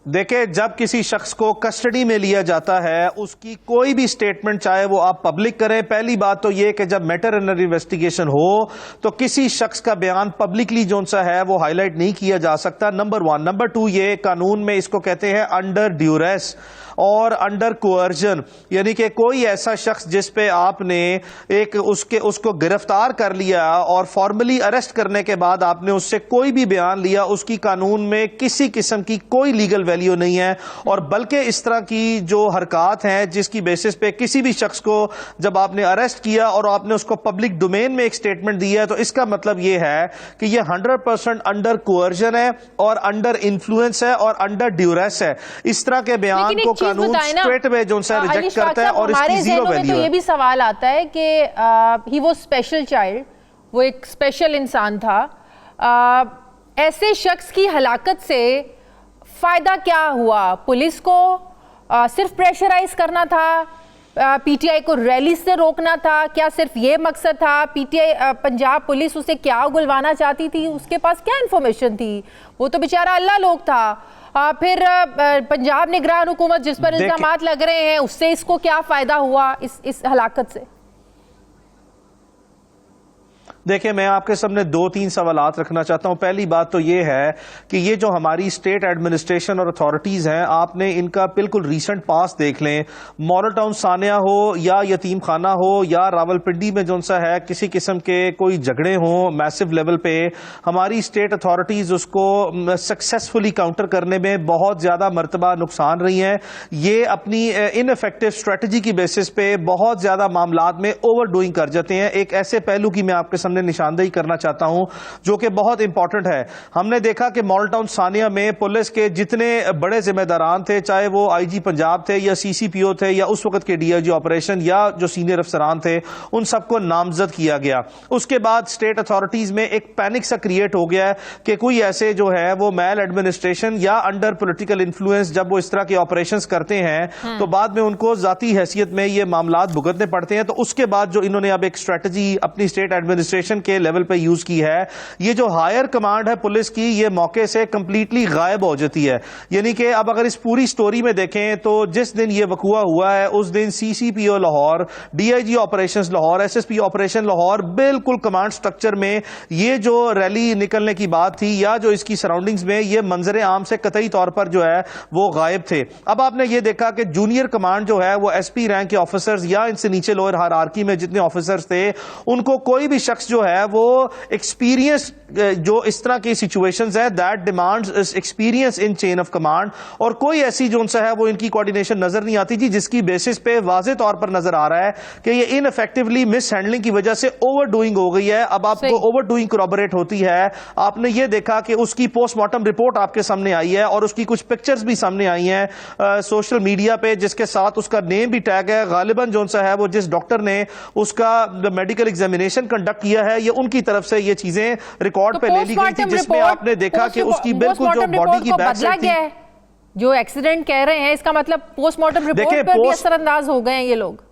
S4: देखिए, जब किसी शख्स को कस्टडी में लिया जाता है उसकी कोई भी स्टेटमेंट चाहे वो आप पब्लिक करें, पहली बात तो ये कि जब मैटर अंडर इन्वेस्टिगेशन हो तो किसी शख्स का बयान पब्लिकली जो सा है वो हाईलाइट नहीं किया जा सकता, नंबर 1। नंबर 2, ये कानून में इसको कहते हैं अंडर ड्यूरेस और अंडर कोअर्जन, यानी कि कोई ऐसा शख्स जिस पे आपने एक उसको गिरफ्तार कर लिया और फॉर्मली अरेस्ट करने के बाद आपने उससे कोई भी बयान लिया, उसकी कानून में किसी किस्म की कोई लीगल वैल्यू नहीं है। और बल्कि इस तरह की जो हरकत हैं जिसकी बेसिस पे किसी भी शख्स को जब आपने अरेस्ट किया और आपने उसको पब्लिक डोमेन में एक स्टेटमेंट दिया है तो इसका मतलब यह है कि यह 100% अंडर कोअर्जन है और अंडर इन्फ्लुएंस है और अंडर ड्यूरेस है। इस तरह के बयान को कानून स्ट्रेट अवे जो है रिजेक्ट करता है और इसकी जीरो वैल्यू है।
S1: तो ये भी सवाल आता है कि ही वो स्पेशल चाइल्ड, वो एक स्पेशल इंसान था, ऐसे शख्स की हलाकत से फायदा क्या हुआ? पुलिस को सिर्फ प्रेशराइज करना था, पीटीआई को रैली से रोकना था, क्या सिर्फ ये मकसद था? पीटीआई पंजाब पुलिस उसे क्या उगलवाना चाहती थी? उसके पास क्या इंफॉर्मेशन थी? वो तो बेचारा अल्लाह लोग था। फिर पंजाब निगरान हुकूमत जिस पर इल्जामात लग रहे हैं उससे इसको क्या फायदा हुआ इस हलाकत से?
S4: देखिए, मैं आपके सामने 2-3 सवालात रखना चाहता हूं। पहली बात तो ये है कि ये जो हमारी स्टेट एडमिनिस्ट्रेशन और अथॉरिटीज हैं, आपने इनका बिल्कुल रीसेंट पास देख लें। मॉडल टाउन सानिया हो या यतीम खाना हो या रावलपिंडी में जो सा है किसी किस्म के कोई झगड़े हों मैसिव लेवल पे, हमारी स्टेट अथॉरिटीज उसको सक्सेसफुली काउंटर करने में बहुत ज्यादा मरतबा नुकसान रही हैं। ये अपनी इनइफेक्टिव स्ट्रेटजी की बेसिस पे बहुत ज्यादा मामलात में ओवर डूइंग कर जाते हैं। एक ऐसे पहलू की मैं आपके निशानदेही करना चाहता हूं जो कि बहुत इंपॉर्टेंट है। हमने देखा कि मॉडल टाउन सानिया में पुलिस के जितने बड़े जिम्मेदारान थे, चाहे वो आईजी पंजाब थे या सीसीपीओ थे या उस वक्त के डीआईजी ऑपरेशन या जो सीनियर अफसरान थे, उन सबको नामजद किया गया। उसके बाद स्टेट अथॉरिटीज में एक पैनिक सा क्रिएट हो गया कि कोई ऐसे जो है वो मैल एडमिनिस्ट्रेशन या अंडर पॉलिटिकल इन्फ्लुएंस जब वो इस तरह के ऑपरेशंस करते हैं तो बाद में उनको जाती हैसियत में ये मामलात भुगतने पड़ते हैं। तो उसके बाद जो इन्होंने अब एक स्ट्रेटजी अपनी स्टेट एडमिनिस्ट्रेशन के लेवल पे यूज की है, ये जो हायर कमांड है पुलिस की, ये मौके से कंप्लीटली गायब हो जाती है। यानी कि अब अगर इस पूरी स्टोरी में देखें तो जिस दिन ये वकुआ हुआ है उस दिन CCPO Lahore, DIG operations Lahore, SSP operation Lahore बिल्कुल कमांड स्ट्रक्चर में ये जो रैली निकलने की बात थी या जो इसकी सराउंडिंग्स में ये मंजरे आम से कतई तौर पर जो है वो गायब थे। अब आपने ये देखा कि जूनियर कमांड जो है वो एसपी रैंक के ऑफिसर्स या इनसे नीचे लोअर हायरार्की में जितने ऑफिसर्स थे उनको कोई भी शख्स जो है वो एक्सपीरियंस जो इस तरह की सिचुएशंस है that demands experience in chain of command, और कोई ऐसी जो सा है वो इनकी कोऑर्डिनेशन नजर नहीं आती थी, जिसकी बेसिस पे वाज़े तौर पर नजर आ रहा है कि ये इनइफेक्टिवली मिस हैंडलिंग की वजह से ओवर डूइंग हो गई है। अब आपको ओवर डूइंग कोरॉबोरेट होती है। आपने ये देखा कि उसकी पोस्टमार्टम रिपोर्ट आपके सामने आई है और उसकी कुछ पिक्चर्स भी सामने आई हैं सोशल मीडिया पे, जिसके साथ उसका नेम भी टैग है। गालिबन जो सा है वो जिस डॉक्टर ने उसका मेडिकल एग्जामिनेशन कंडक्ट किया है, ये उनकी तरफ से ये चीजें रिकॉर्ड पे ले ली गई थी, जिसमें आपने देखा कि उसकी बिल्कुल जो बॉडी की बैक साइड थी,
S1: जो एक्सीडेंट कह रहे हैं इसका मतलब पोस्टमार्टम रिपोर्ट पर भी असरअंदाज हो गए हैं ये लोग।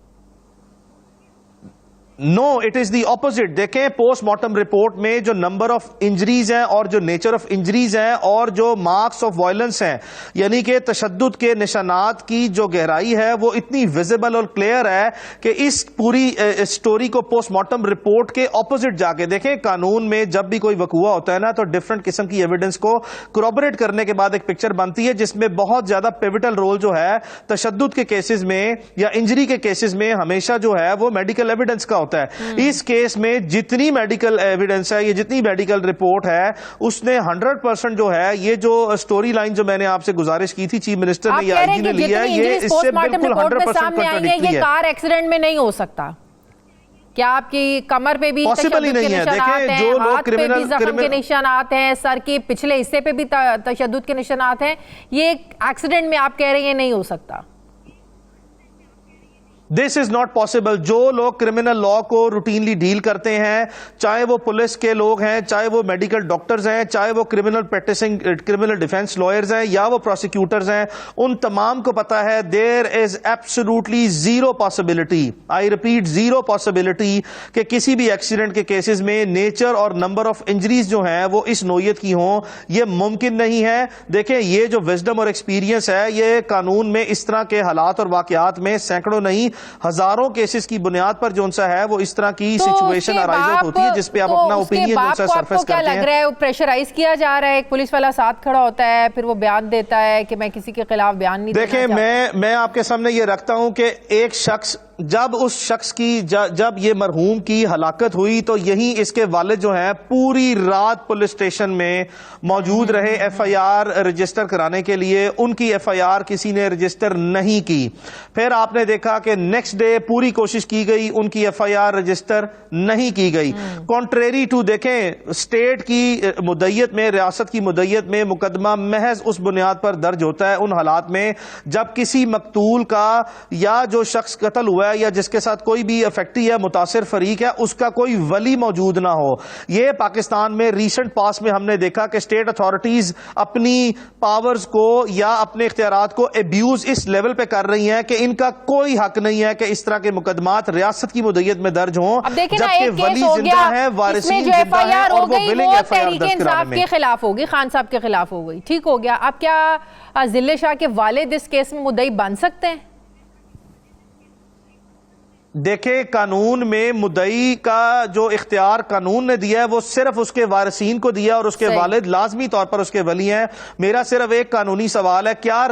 S4: No, it is the opposite. देखें पोस्टमार्टम रिपोर्ट में जो नंबर ऑफ इंजरीज हैं और जो नेचर ऑफ इंजरीज हैं और जो मार्क्स ऑफ वायलेंस हैं, यानी कि तशद्दुद के निशानात की जो गहराई है वो इतनी विजिबल और क्लियर है कि इस पूरी स्टोरी को पोस्टमार्टम रिपोर्ट के ऑपोजिट जाके देखें। कानून में जब भी कोई वकूआ होता है ना, तो डिफरेंट किस्म की एविडेंस को कोरोबोरेट करने के बाद एक पिक्चर बनती है जिसमें बहुत ज्यादा पिवटल रोल जो है तशद्दुद के केसेस में या इंजरी के केसेस में हमेशा जो है वो मेडिकल एविडेंस का होता है। इस केस में जितनी मेडिकल एविडेंस है, ये जितनी मेडिकल रिपोर्ट है, उसने 100% जो है ये जो स्टोरी लाइन जो मैंने आपसे गुजारिश की थी चीफ मिनिस्टर ने या आईजी ने लिया है, ये इससे बिल्कुल 100% कॉन्ट्रडिक्टरी है।
S1: ये कार एक्सीडेंट में नहीं हो सकता। क्या आपकी कमर पे भी
S4: पॉसिबल ही नहीं है। देखिए जो लोग क्रिमिनल
S1: के निशानात हैं, सर के पिछले हिस्से पे भी तशद्दुद के निशानात हैं, ये एक्सीडेंट में आप कह रहे हैं नहीं हो सकता।
S4: This is not possible. जो लोग क्रिमिनल लॉ को रूटीनली डील करते हैं, चाहे वो पुलिस के लोग हैं, चाहे वो मेडिकल डॉक्टर्स हैं, चाहे वो क्रिमिनल डिफेंस लॉयर्स हैं या वो प्रोसिक्यूटर्स हैं, उन तमाम को पता है there is absolutely zero possibility, I repeat zero possibility कि किसी भी एक्सीडेंट के केसेस में नेचर और नंबर ऑफ इंजरीज जो हैं वो इस नोयत की हों, ये मुमकिन नहीं है। देखें ये जो विजडम और एक्सपीरियंस है, ये कानून में इस तरह के हालात और वाकयात में सैकड़ों नहीं हजारों केसेस की बुनियाद पर जो सा है वो इस तरह की सिचुएशन अराइज होती है जिसपे आप अपना ओपिनियन जो सा सरफेस करते हैं।
S1: क्या लग रहा है प्रेशराइज किया जा रहा है? एक पुलिस वाला साथ खड़ा होता है, फिर वो बयान देता है कि मैं किसी के खिलाफ बयान नहीं देना चाहता।
S4: देखें मैं आपके सामने ये रखता हूं कि एक शख्स जब उस शख्स की जब ये मरहूम की हलाकत हुई तो यही इसके वालिद जो हैं पूरी रात पुलिस स्टेशन में मौजूद रहे एफआईआर रजिस्टर कराने के लिए। उनकी एफआईआर किसी ने रजिस्टर नहीं की। फिर आपने देखा कि नेक्स्ट डे पूरी कोशिश की गई, उनकी एफआईआर रजिस्टर नहीं की गई। कॉन्ट्रेरी टू देखें स्टेट की मुद्दत में, रियासत की मुद्दत में मुकदमा महज उस बुनियाद पर दर्ज होता है उन हालात में जब किसी मकतूल का या जो शख्स कत्ल हुआ या जिसके साथ कोई भी अफेक्टी है, मुतासिर फरीक है, उसका कोई वली मौजूद ना हो। यह पाकिस्तान में रीसेंट पास में हमने देखा कि स्टेट अथॉरिटीज अपनी पावर्स को या अपने इख्तियारात को एब्यूज इस लेवल पे कर रही हैं कि इनका कोई हक नहीं है कि इस तरह के मुकदमात रियासत की मुद्दत में दर्ज हों, जबकि वली जिंदा है, वारिसीन जिंदा है और वो विलिंग एफआईआर दर्ज कराने में।
S1: के खिलाफ होगी, खान साहब के खिलाफ हो गई, ठीक हो गया। अब क्या जिले शाह के वालिद इस केस में मुद्दई बन सकते हैं?
S4: देखे कानून में मुद्दई का जो इख्तियार कानून ने दिया है वो सिर्फ उसके वारिसीन को दिया और उसके वालिद लाजमी तौर पर उसके वली हैं। मेरा सिर्फ एक कानूनी सवाल है, क्या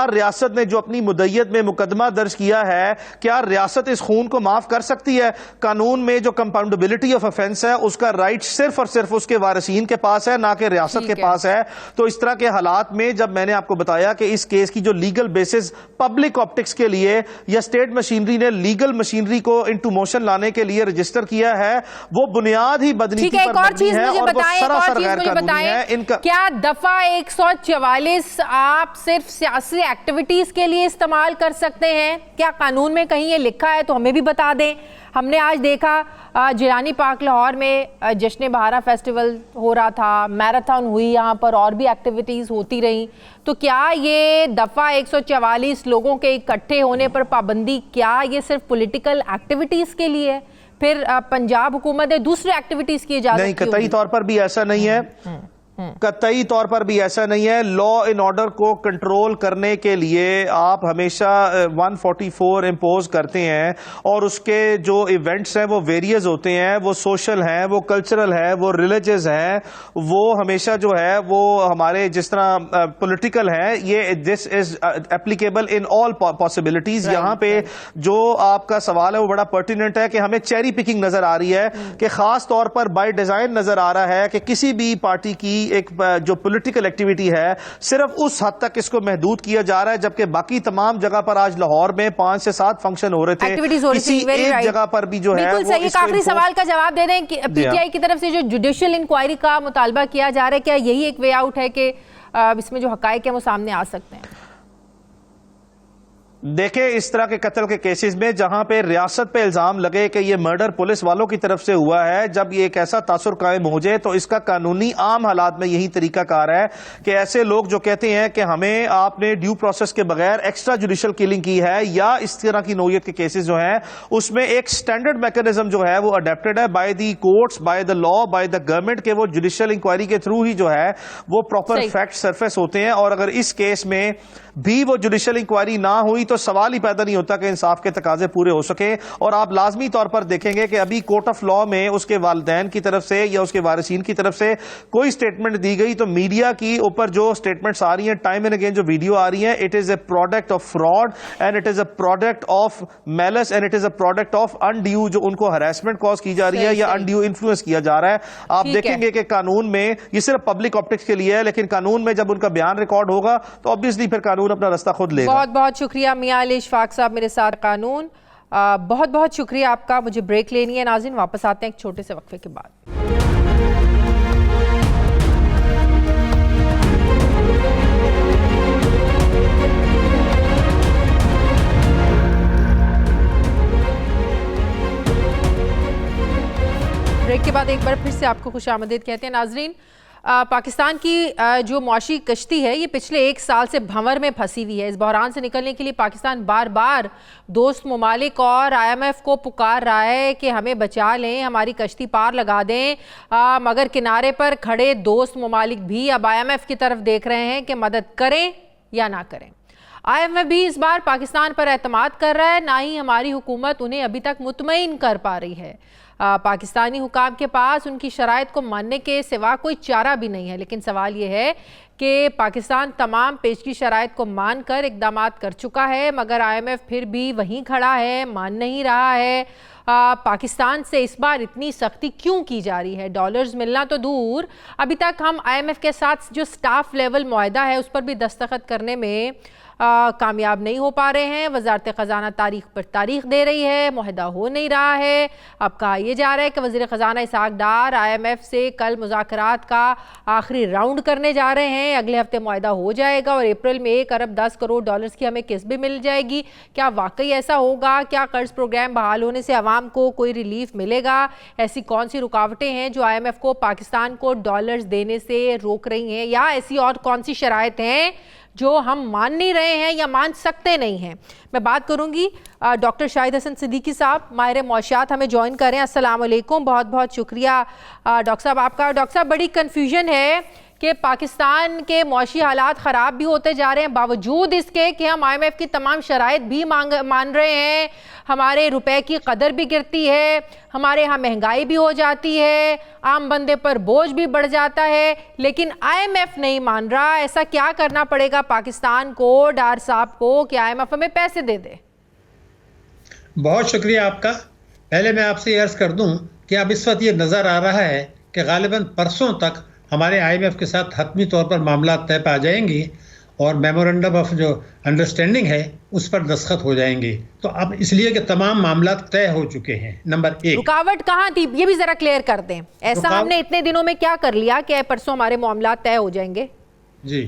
S4: रियासत ने जो अपनी मुद्दत में मुकदमा दर्ज किया है, क्या रियासत इस खून को माफ कर सकती है? कानून में जो कंपाउंडेबिलिटी ऑफ ऑफेंस है उसका राइट सिर्फ और सिर्फ उसके वारिसीन के पास है, ना कि रियासत के पास है। तो इस तरह के हालात में जब मैंने आपको बताया कि इस केस की जो लीगल बेसिस पब्लिक ऑप्टिक्स के लिए या स्टेट मशीनरी ने लीगल मशीनरी को इनटू मोशन लाने के लिए रजिस्टर किया है, वो बुनियाद ही बदनीति पर मबनी है और वो सरासर गैर कानूनी है। इनका क्या
S1: दफा 144 आप सिर्फ सियासी एक्टिविटीज के लिए इस्तेमाल कर सकते हैं? क्या कानून में कहीं ये लिखा है तो हमें भी बता दें। हमने आज देखा जिलानी पार्क लाहौर में जश्न बहारा फेस्टिवल हो रहा था, मैराथन हुई यहाँ पर, और भी एक्टिविटीज़ होती रही। तो क्या ये दफ़ा 144 लोगों के इकट्ठे होने पर पाबंदी, क्या ये सिर्फ पॉलिटिकल एक्टिविटीज़ के लिए है? फिर पंजाब हुकूमत ने दूसरी एक्टिविटीज़ की इजाज़त
S4: नहीं, कतई तौर पर भी ऐसा नहीं है। कतई तौर पर भी ऐसा नहीं है। लॉ एंड ऑर्डर को कंट्रोल करने के लिए आप हमेशा 144 इम्पोज करते हैं और उसके जो इवेंट्स हैं वो वेरियस होते हैं, वो सोशल हैं, वो कल्चरल है, वो रिलीजियस हैं, वो हमेशा जो है वो हमारे जिस तरह पॉलिटिकल है, ये this is applicable in all possibilities. यहाँ पे जो आपका सवाल है वो बड़ा पर्टिनेंट है कि हमें चेरी पिकिंग नजर आ रही है कि खास तौर पर बाय डिजाइन नजर आ रहा है कि किसी भी पार्टी की एक जो पॉलिटिकल एक्टिविटी है सिर्फ उस हद तक इसको महदूद किया जा रहा है, जबकि बाकी तमाम जगह पर आज लाहौर में 5 से 7 फंक्शन हो रहे थे, किसी एक जगह पर भी जो है
S1: बिल्कुल सही। आखिरी सवाल का जवाब दे दें कि पीटीआई की तरफ से जो जुडिशियल इंक्वायरी का मुतालबा किया जा रहा है, क्या यही एक वे आउट है कि इसमें जो हकायक है वो सामने आ सकते हैं?
S4: देखें, इस तरह के कत्ल के केसेस में जहां पे रियासत पे इल्जाम लगे कि ये मर्डर पुलिस वालों की तरफ से हुआ है, जब ये एक ऐसा तासुर कायम हो जाए तो इसका कानूनी आम हालात में यही तरीकाकार है कि ऐसे लोग जो कहते हैं कि हमें आपने ड्यू प्रोसेस के बगैर एक्स्ट्रा जुडिशियल किलिंग की है या इस तरह की नौयत के केसेस जो हैं उसमें एक स्टैंडर्ड मैकेनिज्म जो है वो अडेप्टेड है by the courts, by the law, by the government के वो जुडिशियल इंक्वायरी के थ्रू ही जो है वो प्रॉपर फैक्ट सरफेस होते हैं। और अगर इस केस में भी वो जुडिशियल इंक्वायरी ना हुई तो सवाल ही पैदा नहीं होता कि इंसाफ के तकाजे पूरे हो सके। और आप लाजमी तौर पर देखेंगे कि अभी कोर्ट ऑफ लॉ में उसके वालिदैन की तरफ से या उसके वारिसीन की तरफ से कोई स्टेटमेंट दी गई तो मीडिया की ऊपर जो स्टेटमेंट्स आ रही हैं, टाइम एंड अगेन जो वीडियो आ रही है, it is a product of fraud and it is a product of malice and it is a product of undue, जो उनको हरासमेंट कॉज की जा रही है या अनड्यू इन्फ्लुएंस किया जा रहा है। आप देखेंगे कि कानून में ये सिर्फ पब्लिक ऑप्टिक्स के लिए है, लेकिन कानून में जब उनका बयान रिकॉर्ड होगा तो ऑब्वियसली फिर कानून अपना रास्ता खुद लेगा।
S1: बहुत बहुत शुक्रिया मियां अली इशफाक साहब मेरे साथ कानून, बहुत बहुत शुक्रिया आपका। मुझे ब्रेक लेनी है नाज़रीन, वापस आते हैं एक छोटे से वक्फे के बाद। ब्रेक के बाद एक बार फिर से आपको खुशामदीद कहते हैं नाजरीन। पाकिस्तान की जो मुआशी कश्ती है ये पिछले एक साल से भंवर में फंसी हुई है। इस बहरान से निकलने के लिए पाकिस्तान बार बार दोस्त ममालिक और IMF को पुकार रहा है कि हमें बचा लें, हमारी कश्ती पार लगा दें, मगर किनारे पर खड़े दोस्त ममालिक भी अब IMF की तरफ देख रहे हैं कि मदद करें या ना करें। IMF भी इस बार पाकिस्तान पर एतमाद कर रहा है, ना ही हमारी हुकूमत उन्हें अभी तक मुतमईन कर पा रही है। पाकिस्तानी हुकाम के पास उनकी शराइत को मानने के सिवा कोई चारा भी नहीं है। लेकिन सवाल ये है कि पाकिस्तान तमाम पेशगी शराइत को मान कर इकदाम कर चुका है, मगर IMF फिर भी वहीं खड़ा है, मान नहीं रहा है। पाकिस्तान से इस बार इतनी सख्ती क्यों की जा रही है? डॉलर्स मिलना तो दूर, अभी तक हम IMF के साथ जो स्टाफ लेवल मुआहदा है उस पर भी दस्तखत करने में कामयाब नहीं हो पा रहे हैं। वजारत ख़जाना तारीख पर तारीख दे रही है, मुआहदा हो नहीं रहा है। अब कहा यह जा रहा है कि वज़ीर ख़जाना इसहाक डार IMF से कल मुज़ाकरात का आखिरी राउंड करने जा रहे हैं। अगले हफ्ते मुआहदा हो जाएगा और अप्रैल में 1 अरब 10 करोड़ डॉलर्स की हमें किस्त भी मिल जाएगी। क्या वाकई ऐसा होगा? क्या कर्ज प्रोग्राम बहाल होने से आवाम को कोई रिलीफ मिलेगा? ऐसी कौन सी रुकावटें हैं जो IMF को पाकिस्तान को डॉलर्स देने से रोक रही हैं, या ऐसी और कौन सी शराइत हैं जो हम मान नहीं रहे हैं या मान सकते नहीं हैं? मैं बात करूंगी डॉक्टर शाहिद हसन सिद्दीकी साहब, माहिर मौशियात हमें ज्वाइन करें। अस्सलाम वालेकुम, बहुत बहुत शुक्रिया डॉक्टर साहब आपका। डॉक्टर साहब, बड़ी कन्फ्यूजन है कि पाकिस्तान के मौशी हालात ख़राब भी होते जा रहे हैं, बावजूद इसके कि हम IMF की तमाम शराइत भी मान रहे हैं। हमारे रुपए की कदर भी गिरती है, हमारे यहाँ महंगाई भी हो जाती है, आम बंदे पर बोझ भी बढ़ जाता है, लेकिन IMF नहीं मान रहा। ऐसा क्या करना पड़ेगा पाकिस्तान को, डार साहब को, कि IMF हमें पैसे दे दे?
S5: बहुत शुक्रिया आपका। पहले मैं आपसे ये अर्ज़ कर दूं कि अब इस वक्त ये नज़र आ रहा है कि गालिबन परसों तक हमारे IMF के साथ हतमी तौर पर मामला तय पा जाएंगे और मेमोरेंडम ऑफ जो अंडरस्टैंडिंग है उस पर दस्तखत हो जाएंगे। तो अब इसलिए कि तमाम मामला तय हो चुके हैं। नंबर 1,
S1: रुकावट कहाँ थी ये भी जरा क्लियर कर दें। ऐसा हमने इतने दिनों में क्या कर लिया कि परसों हमारे मामला तय हो जाएंगे? जी,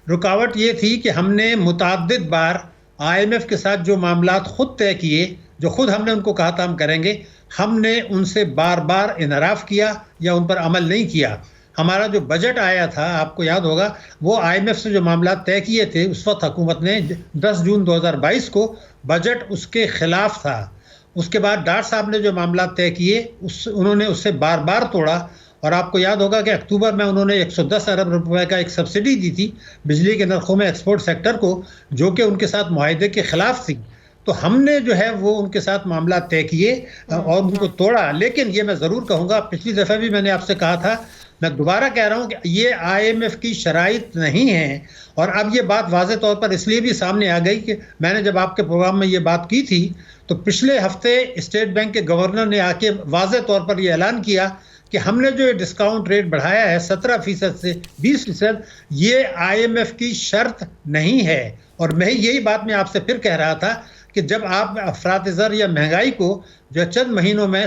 S5: रुकावट ये थी कि हमने मुतअद्दिद बार IMF के साथ जो मामला खुद तय किए, जो खुद हमने उनको कहा था हम करेंगे, हमने उनसे बार बार इनराफ किया या उन पर अमल नहीं किया। हमारा जो बजट आया था, आपको याद होगा, वो IMF से जो मामला तय किए थे उस वक्त हुकूमत ने 10 जून 2022 को बजट उसके खिलाफ था। उसके बाद डार साहब ने जो मामला तय किए उन्होंने उससे बार बार तोड़ा। और आपको याद होगा कि अक्टूबर में उन्होंने 110 अरब रुपए का एक सब्सिडी दी थी बिजली के नरखों में एक्सपोर्ट सेक्टर को, जो कि उनके साथ मुआहदे के खिलाफ थी। तो हमने जो है वो उनके साथ मामला तय किए और उनको तोड़ा। लेकिन ये मैं ज़रूर कहूँगा, पिछली दफ़ा भी मैंने आपसे कहा था, मैं दोबारा कह रहा हूँ कि ये IMF की शराइत नहीं है। और अब ये बात वाज़े तौर पर इसलिए भी सामने आ गई कि मैंने जब आपके प्रोग्राम में ये बात की थी तो पिछले हफ्ते स्टेट बैंक के गवर्नर ने आके वाज़े तौर पर यह ऐलान किया कि हमने जो डिस्काउंट रेट बढ़ाया है 17% से 20%, ये IMF की शर्त नहीं है। और मैं यही बात मैं आपसे फिर कह रहा था कि जब आप अफरात ज़र या महंगाई को जो चंद महीनों में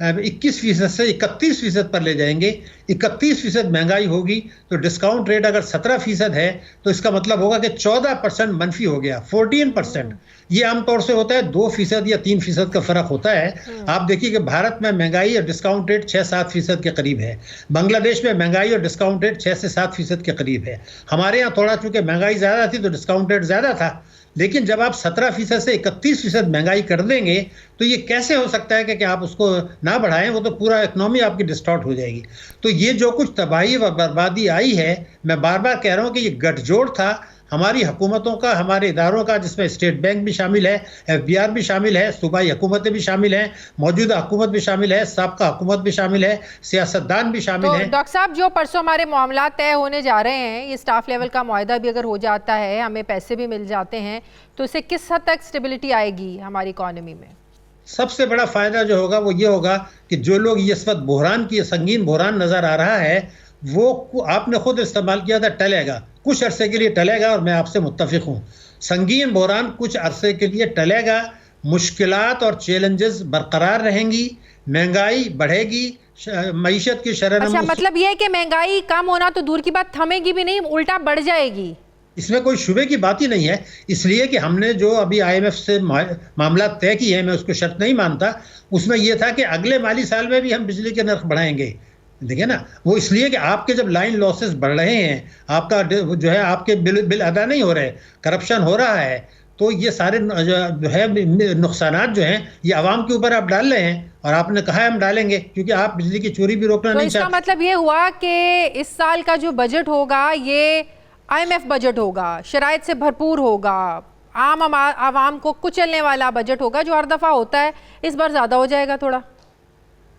S5: 21% से 31% पर ले जाएंगे। 31% महंगाई होगी तो डिस्काउंट रेट अगर 17% है तो इसका मतलब होगा कि 14% मनफी हो गया, 14%। ये आमतौर से होता है 2% या 3% का फर्क होता है। आप देखिए कि भारत में महंगाई और डिस्काउंट रेट 6-7% के करीब है। बांग्लादेश में महंगाई और डिस्काउंट रेट 6 से 7% के करीब है। हमारे यहाँ थोड़ा चूंकि महंगाई ज़्यादा थी तो डिस्काउंट रेट ज़्यादा था, लेकिन जब आप 17% से 31% महंगाई कर देंगे तो ये कैसे हो सकता है कि आप उसको ना बढ़ाएं? वो तो पूरा इकोनॉमी आपकी डिस्टॉर्ट हो जाएगी। तो ये जो कुछ तबाही व बर्बादी आई है, मैं बार बार कह रहा हूँ कि ये गठजोड़ था हमारी हुकूमतों का, हमारे इदारों का, जिसमें स्टेट बैंक भी शामिल है, FBR भी शामिल है, सूबाई हुकूमतें भी शामिल हैं, मौजूदा हुकूमत भी शामिल है, साबका हुकूमत भी शामिल है, सियासतदान भी शामिल है।
S1: डॉक्टर साहब, जो परसों हमारे मामला तय होने जा रहे हैं, ये स्टाफ लेवल का मुआहदा भी अगर हो जाता है, हमें पैसे भी मिल जाते हैं, तो इससे किस हद तक स्टेबिलिटी आएगी हमारी इकोनॉमी में?
S5: सबसे बड़ा फायदा जो होगा वो ये होगा कि जो लोग इस वक्त बहरान की संगीन बहरान नजर आ रहा है, वो आपने खुद इस्तेमाल किया था, टलेगा, कुछ अरसे के लिए टलेगा, और मैं आपसे मुत्तफिक हूँ। संगीन बहरान कुछ अरसे के लिए टलेगा, मुश्किलात और चैलेंजेस बरकरार रहेंगी, महंगाई बढ़ेगी, मईशत की शरह।
S1: अच्छा, मतलब ये है कि महंगाई कम होना तो दूर की बात, थमेगी भी नहीं, उल्टा बढ़ जाएगी।
S5: इसमें कोई शुबे की बात ही नहीं है, इसलिए कि हमने जो अभी IMF से मामला तय किए हैं, मैं उसको शर्त नहीं मानता, उसमें यह था कि अगले माली साल में भी हम बिजली के नर्ख बढ़ाएंगे। देखिए ना, वो इसलिए कि आपके जब लाइन लॉसेस बढ़ रहे हैं, आपका जो है आपके बिल अदा नहीं हो रहे, करप्शन हो रहा है, तो ये सारे जो है नुकसानात जो हैं ये आवाम के ऊपर आप डाल रहे हैं, और आपने कहा है हम डालेंगे, क्योंकि आप बिजली की चोरी भी रोकना नहीं चाहते।
S1: तो इसका मतलब ये हुआ कि इस साल का जो बजट होगा ये IMF बजट होगा, शराइत से भरपूर होगा, आम आवाम को कुचलने वाला बजट होगा, जो हर दफ़ा होता है, इस बार ज़्यादा हो जाएगा थोड़ा?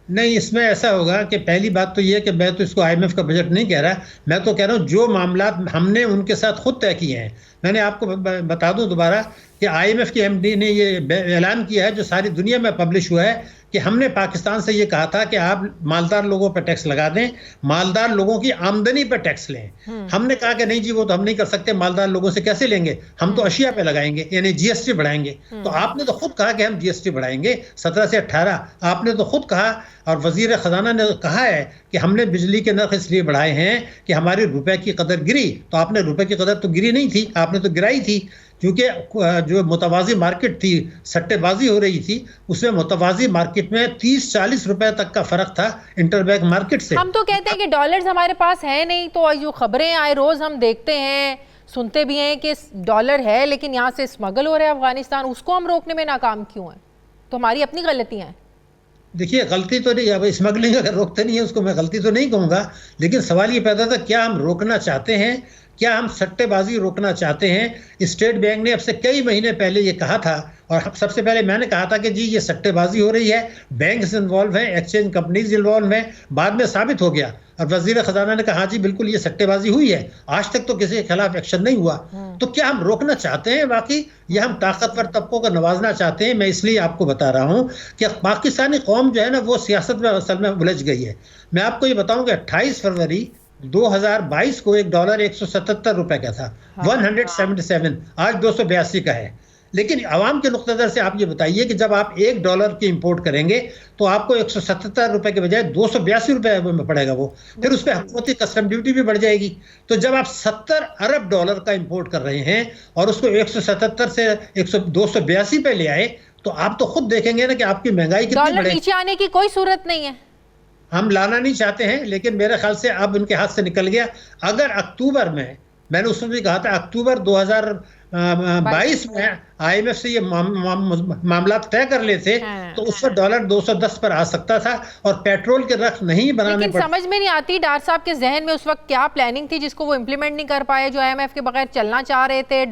S5: नहीं, इसमें ऐसा होगा कि पहली बात तो ये कि मैं तो इसको IMF का बजट नहीं कह रहा, मैं तो कह रहा हूँ जो मामला हमने उनके साथ खुद तय किए हैं। मैंने आपको बता दूं दोबारा कि IMF की MD ने ये ऐलान किया है, जो सारी दुनिया में पब्लिश हुआ है, कि हमने पाकिस्तान से ये कहा था कि आप मालदार लोगों पर टैक्स लगा दें, मालदार लोगों की आमदनी पर टैक्स लें। हमने कहा कि नहीं जी, वो तो हम नहीं कर सकते, मालदार लोगों से कैसे लेंगे, हम तो अशिया पे लगाएंगे, यानी GST बढ़ाएंगे। तो आपने तो खुद कहा कि हम GST बढ़ाएंगे 17 से 18, आपने तो खुद कहा, और वजीर खजाना ने कहा है कि हमने बिजली के नर्ख इसलिए बढ़ाए हैं कि हमारे रुपए की कदर गिरी। तो आपने रुपए की कदर तो गिरी नहीं थी, आपने तो गिराई थी, क्योंकि जो मुतवाज़ी मार्केट थी, सट्टेबाजी हो रही थी, उसमें मुतवाज़ी मार्केट में 30-40 रुपए तक का फर्क था इंटरबैंक मार्केट से।
S1: हम तो कहते हैं कि डॉलर्स हमारे पास है नहीं, तो जो खबरें आए रोज हम देखते हैं, सुनते भी हैं कि डॉलर है लेकिन यहाँ से स्मगल हो रहा है अफगानिस्तान, उसको हम रोकने में नाकाम क्यों हैं? तो हमारी अपनी गलतियां हैं।
S5: देखिए, गलती तो नहीं, अब स्मगलिंग अगर रोकते नहीं है उसको मैं गलती तो नहीं कहूँगा, लेकिन सवाल ये पैदा था, क्या हम रोकना चाहते हैं, क्या हम सट्टेबाजी रोकना चाहते हैं? स्टेट बैंक ने अब से कई महीने पहले ये कहा था, और सबसे पहले मैंने कहा था कि जी ये सट्टेबाजी हो रही है, बैंक्स इन्वॉल्व हैं, एक्सचेंज कंपनीज इन्वॉल्व हैं। बाद में साबित हो गया और वजीर खजाना ने कहा हाँ जी बिल्कुल ये सट्टेबाजी हुई है, आज तक तो किसी के खिलाफ एक्शन नहीं हुआ। तो क्या हम रोकना चाहते हैं वाकई, या हम ताकतवर तबकों को नवाजना चाहते हैं? मैं इसलिए आपको बता रहा हूँ कि पाकिस्तानी कौम जो है ना, वो सियासत में असल में उलझ गई है। मैं आपको ये बताऊँ कि 28 फरवरी 2022 को $1 177 रुपए का था, 177, आज 282 का है। लेकिन आवाम के नुक्ते नज़र से आप ये बताइए कि जब आप $1 की इंपोर्ट करेंगे तो आपको 177 रुपए के बजाय 282 रुपए में पड़ेगा वो, फिर उस पर हुकूमती कस्टम ड्यूटी भी बढ़ जाएगी। तो जब आप $70 अरब का इंपोर्ट कर रहे हैं और उसको 177 से 282 पे ले आए, तो आप तो खुद देखेंगे ना कि आपकी महंगाई कितनी बढ़ेगी।
S1: डॉलर नीचे आने की कोई सूरत नहीं है,
S5: हम लाना नहीं चाहते हैं, लेकिन मेरे ख्याल से अब उनके हाथ से निकल गया। अगर अक्टूबर में, मैंने उसमें भी कहा था, अक्टूबर 2022 में IMF से ये मामला तय कर लेते तो उस पर $1 210 पर आ सकता था और पेट्रोल के रख नहीं बनाने
S1: लेकिन समझ में नहीं आती डॉक्टर साहब के जहन में उस वक्त क्या प्लानिंग थी जिसको वो इम्प्लीमेंट नहीं कर पाए, जो IMF के बगैर चलना चाह रहे थे।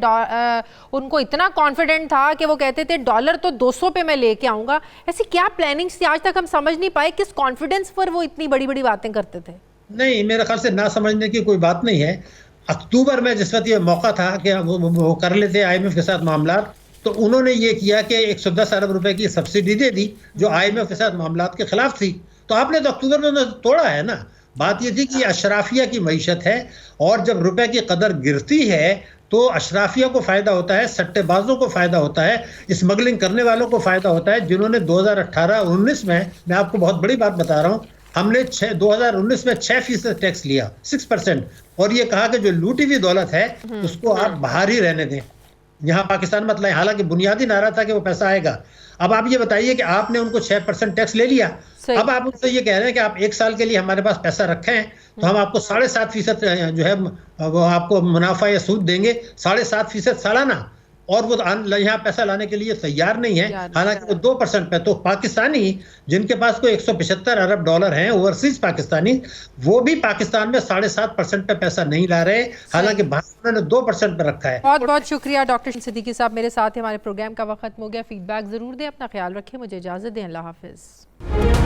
S1: उनको इतना कॉन्फिडेंट था कि वो कहते थे डॉलर तो 200 पे मैं लेके आऊंगा। ऐसी क्या प्लानिंग थी, आज तक हम समझ नहीं पाए किस कॉन्फिडेंस पर वो इतनी बड़ी बड़ी बातें करते थे।
S5: नहीं, मेरे ख्याल से ना समझने की कोई बात नहीं है। अक्टूबर में जिस वक्त ये मौका था कि वो कर लेते IMF के साथ मामला, तो उन्होंने ये किया कि 110 अरब रुपए की सब्सिडी दे दी जो IMF के साथ मामलात के खिलाफ थी। तो आपने तो अक्टूबर में तोड़ा है ना, बात ये थी कि अशराफिया की मईशत है, और जब रुपए की कदर गिरती है तो अशराफिया को फायदा होता है, सट्टेबाजों को फायदा होता है, स्मगलिंग करने वालों को फायदा होता है, जिन्होंने 2018-19 में, मैं आपको बहुत बड़ी बात बता रहा हूं, हमने 2019 में 6% टैक्स लिया, 6%, और ये कहा कि जो लूटी हुई दौलत है उसको आप बाहर ही रहने दें, यहाँ पाकिस्तान मत लाएं। हालांकि बुनियादी नारा था कि वो पैसा आएगा। अब आप ये बताइए कि आपने उनको 6% टैक्स ले लिया, अब आप उनसे ये कह रहे हैं कि आप 1 साल के लिए हमारे पास पैसा रखे हैं तो हम आपको 7.5% जो है वो आपको मुनाफा या सूद देंगे, 7.5% सालाना, और वो यहाँ पैसा लाने के लिए तैयार नहीं है, हालांकि वो 2% पे। तो पाकिस्तानी जिनके पास कोई 175 अरब डॉलर हैं, ओवरसीज पाकिस्तानी, वो भी पाकिस्तान में 7.5% पे पैसा नहीं ला रहे, हालांकि बाहर उन्होंने 2% पे रखा है।
S1: बहुत बहुत शुक्रिया डॉक्टर सिद्दीकी साहब, मेरे साथ हैं। हमारे प्रोग्राम का वक्त खत्म हो गया। फीडबैक जरूर दें, अपना ख्याल रखें, मुझे इजाजत दें, अल्लाह हाफिज।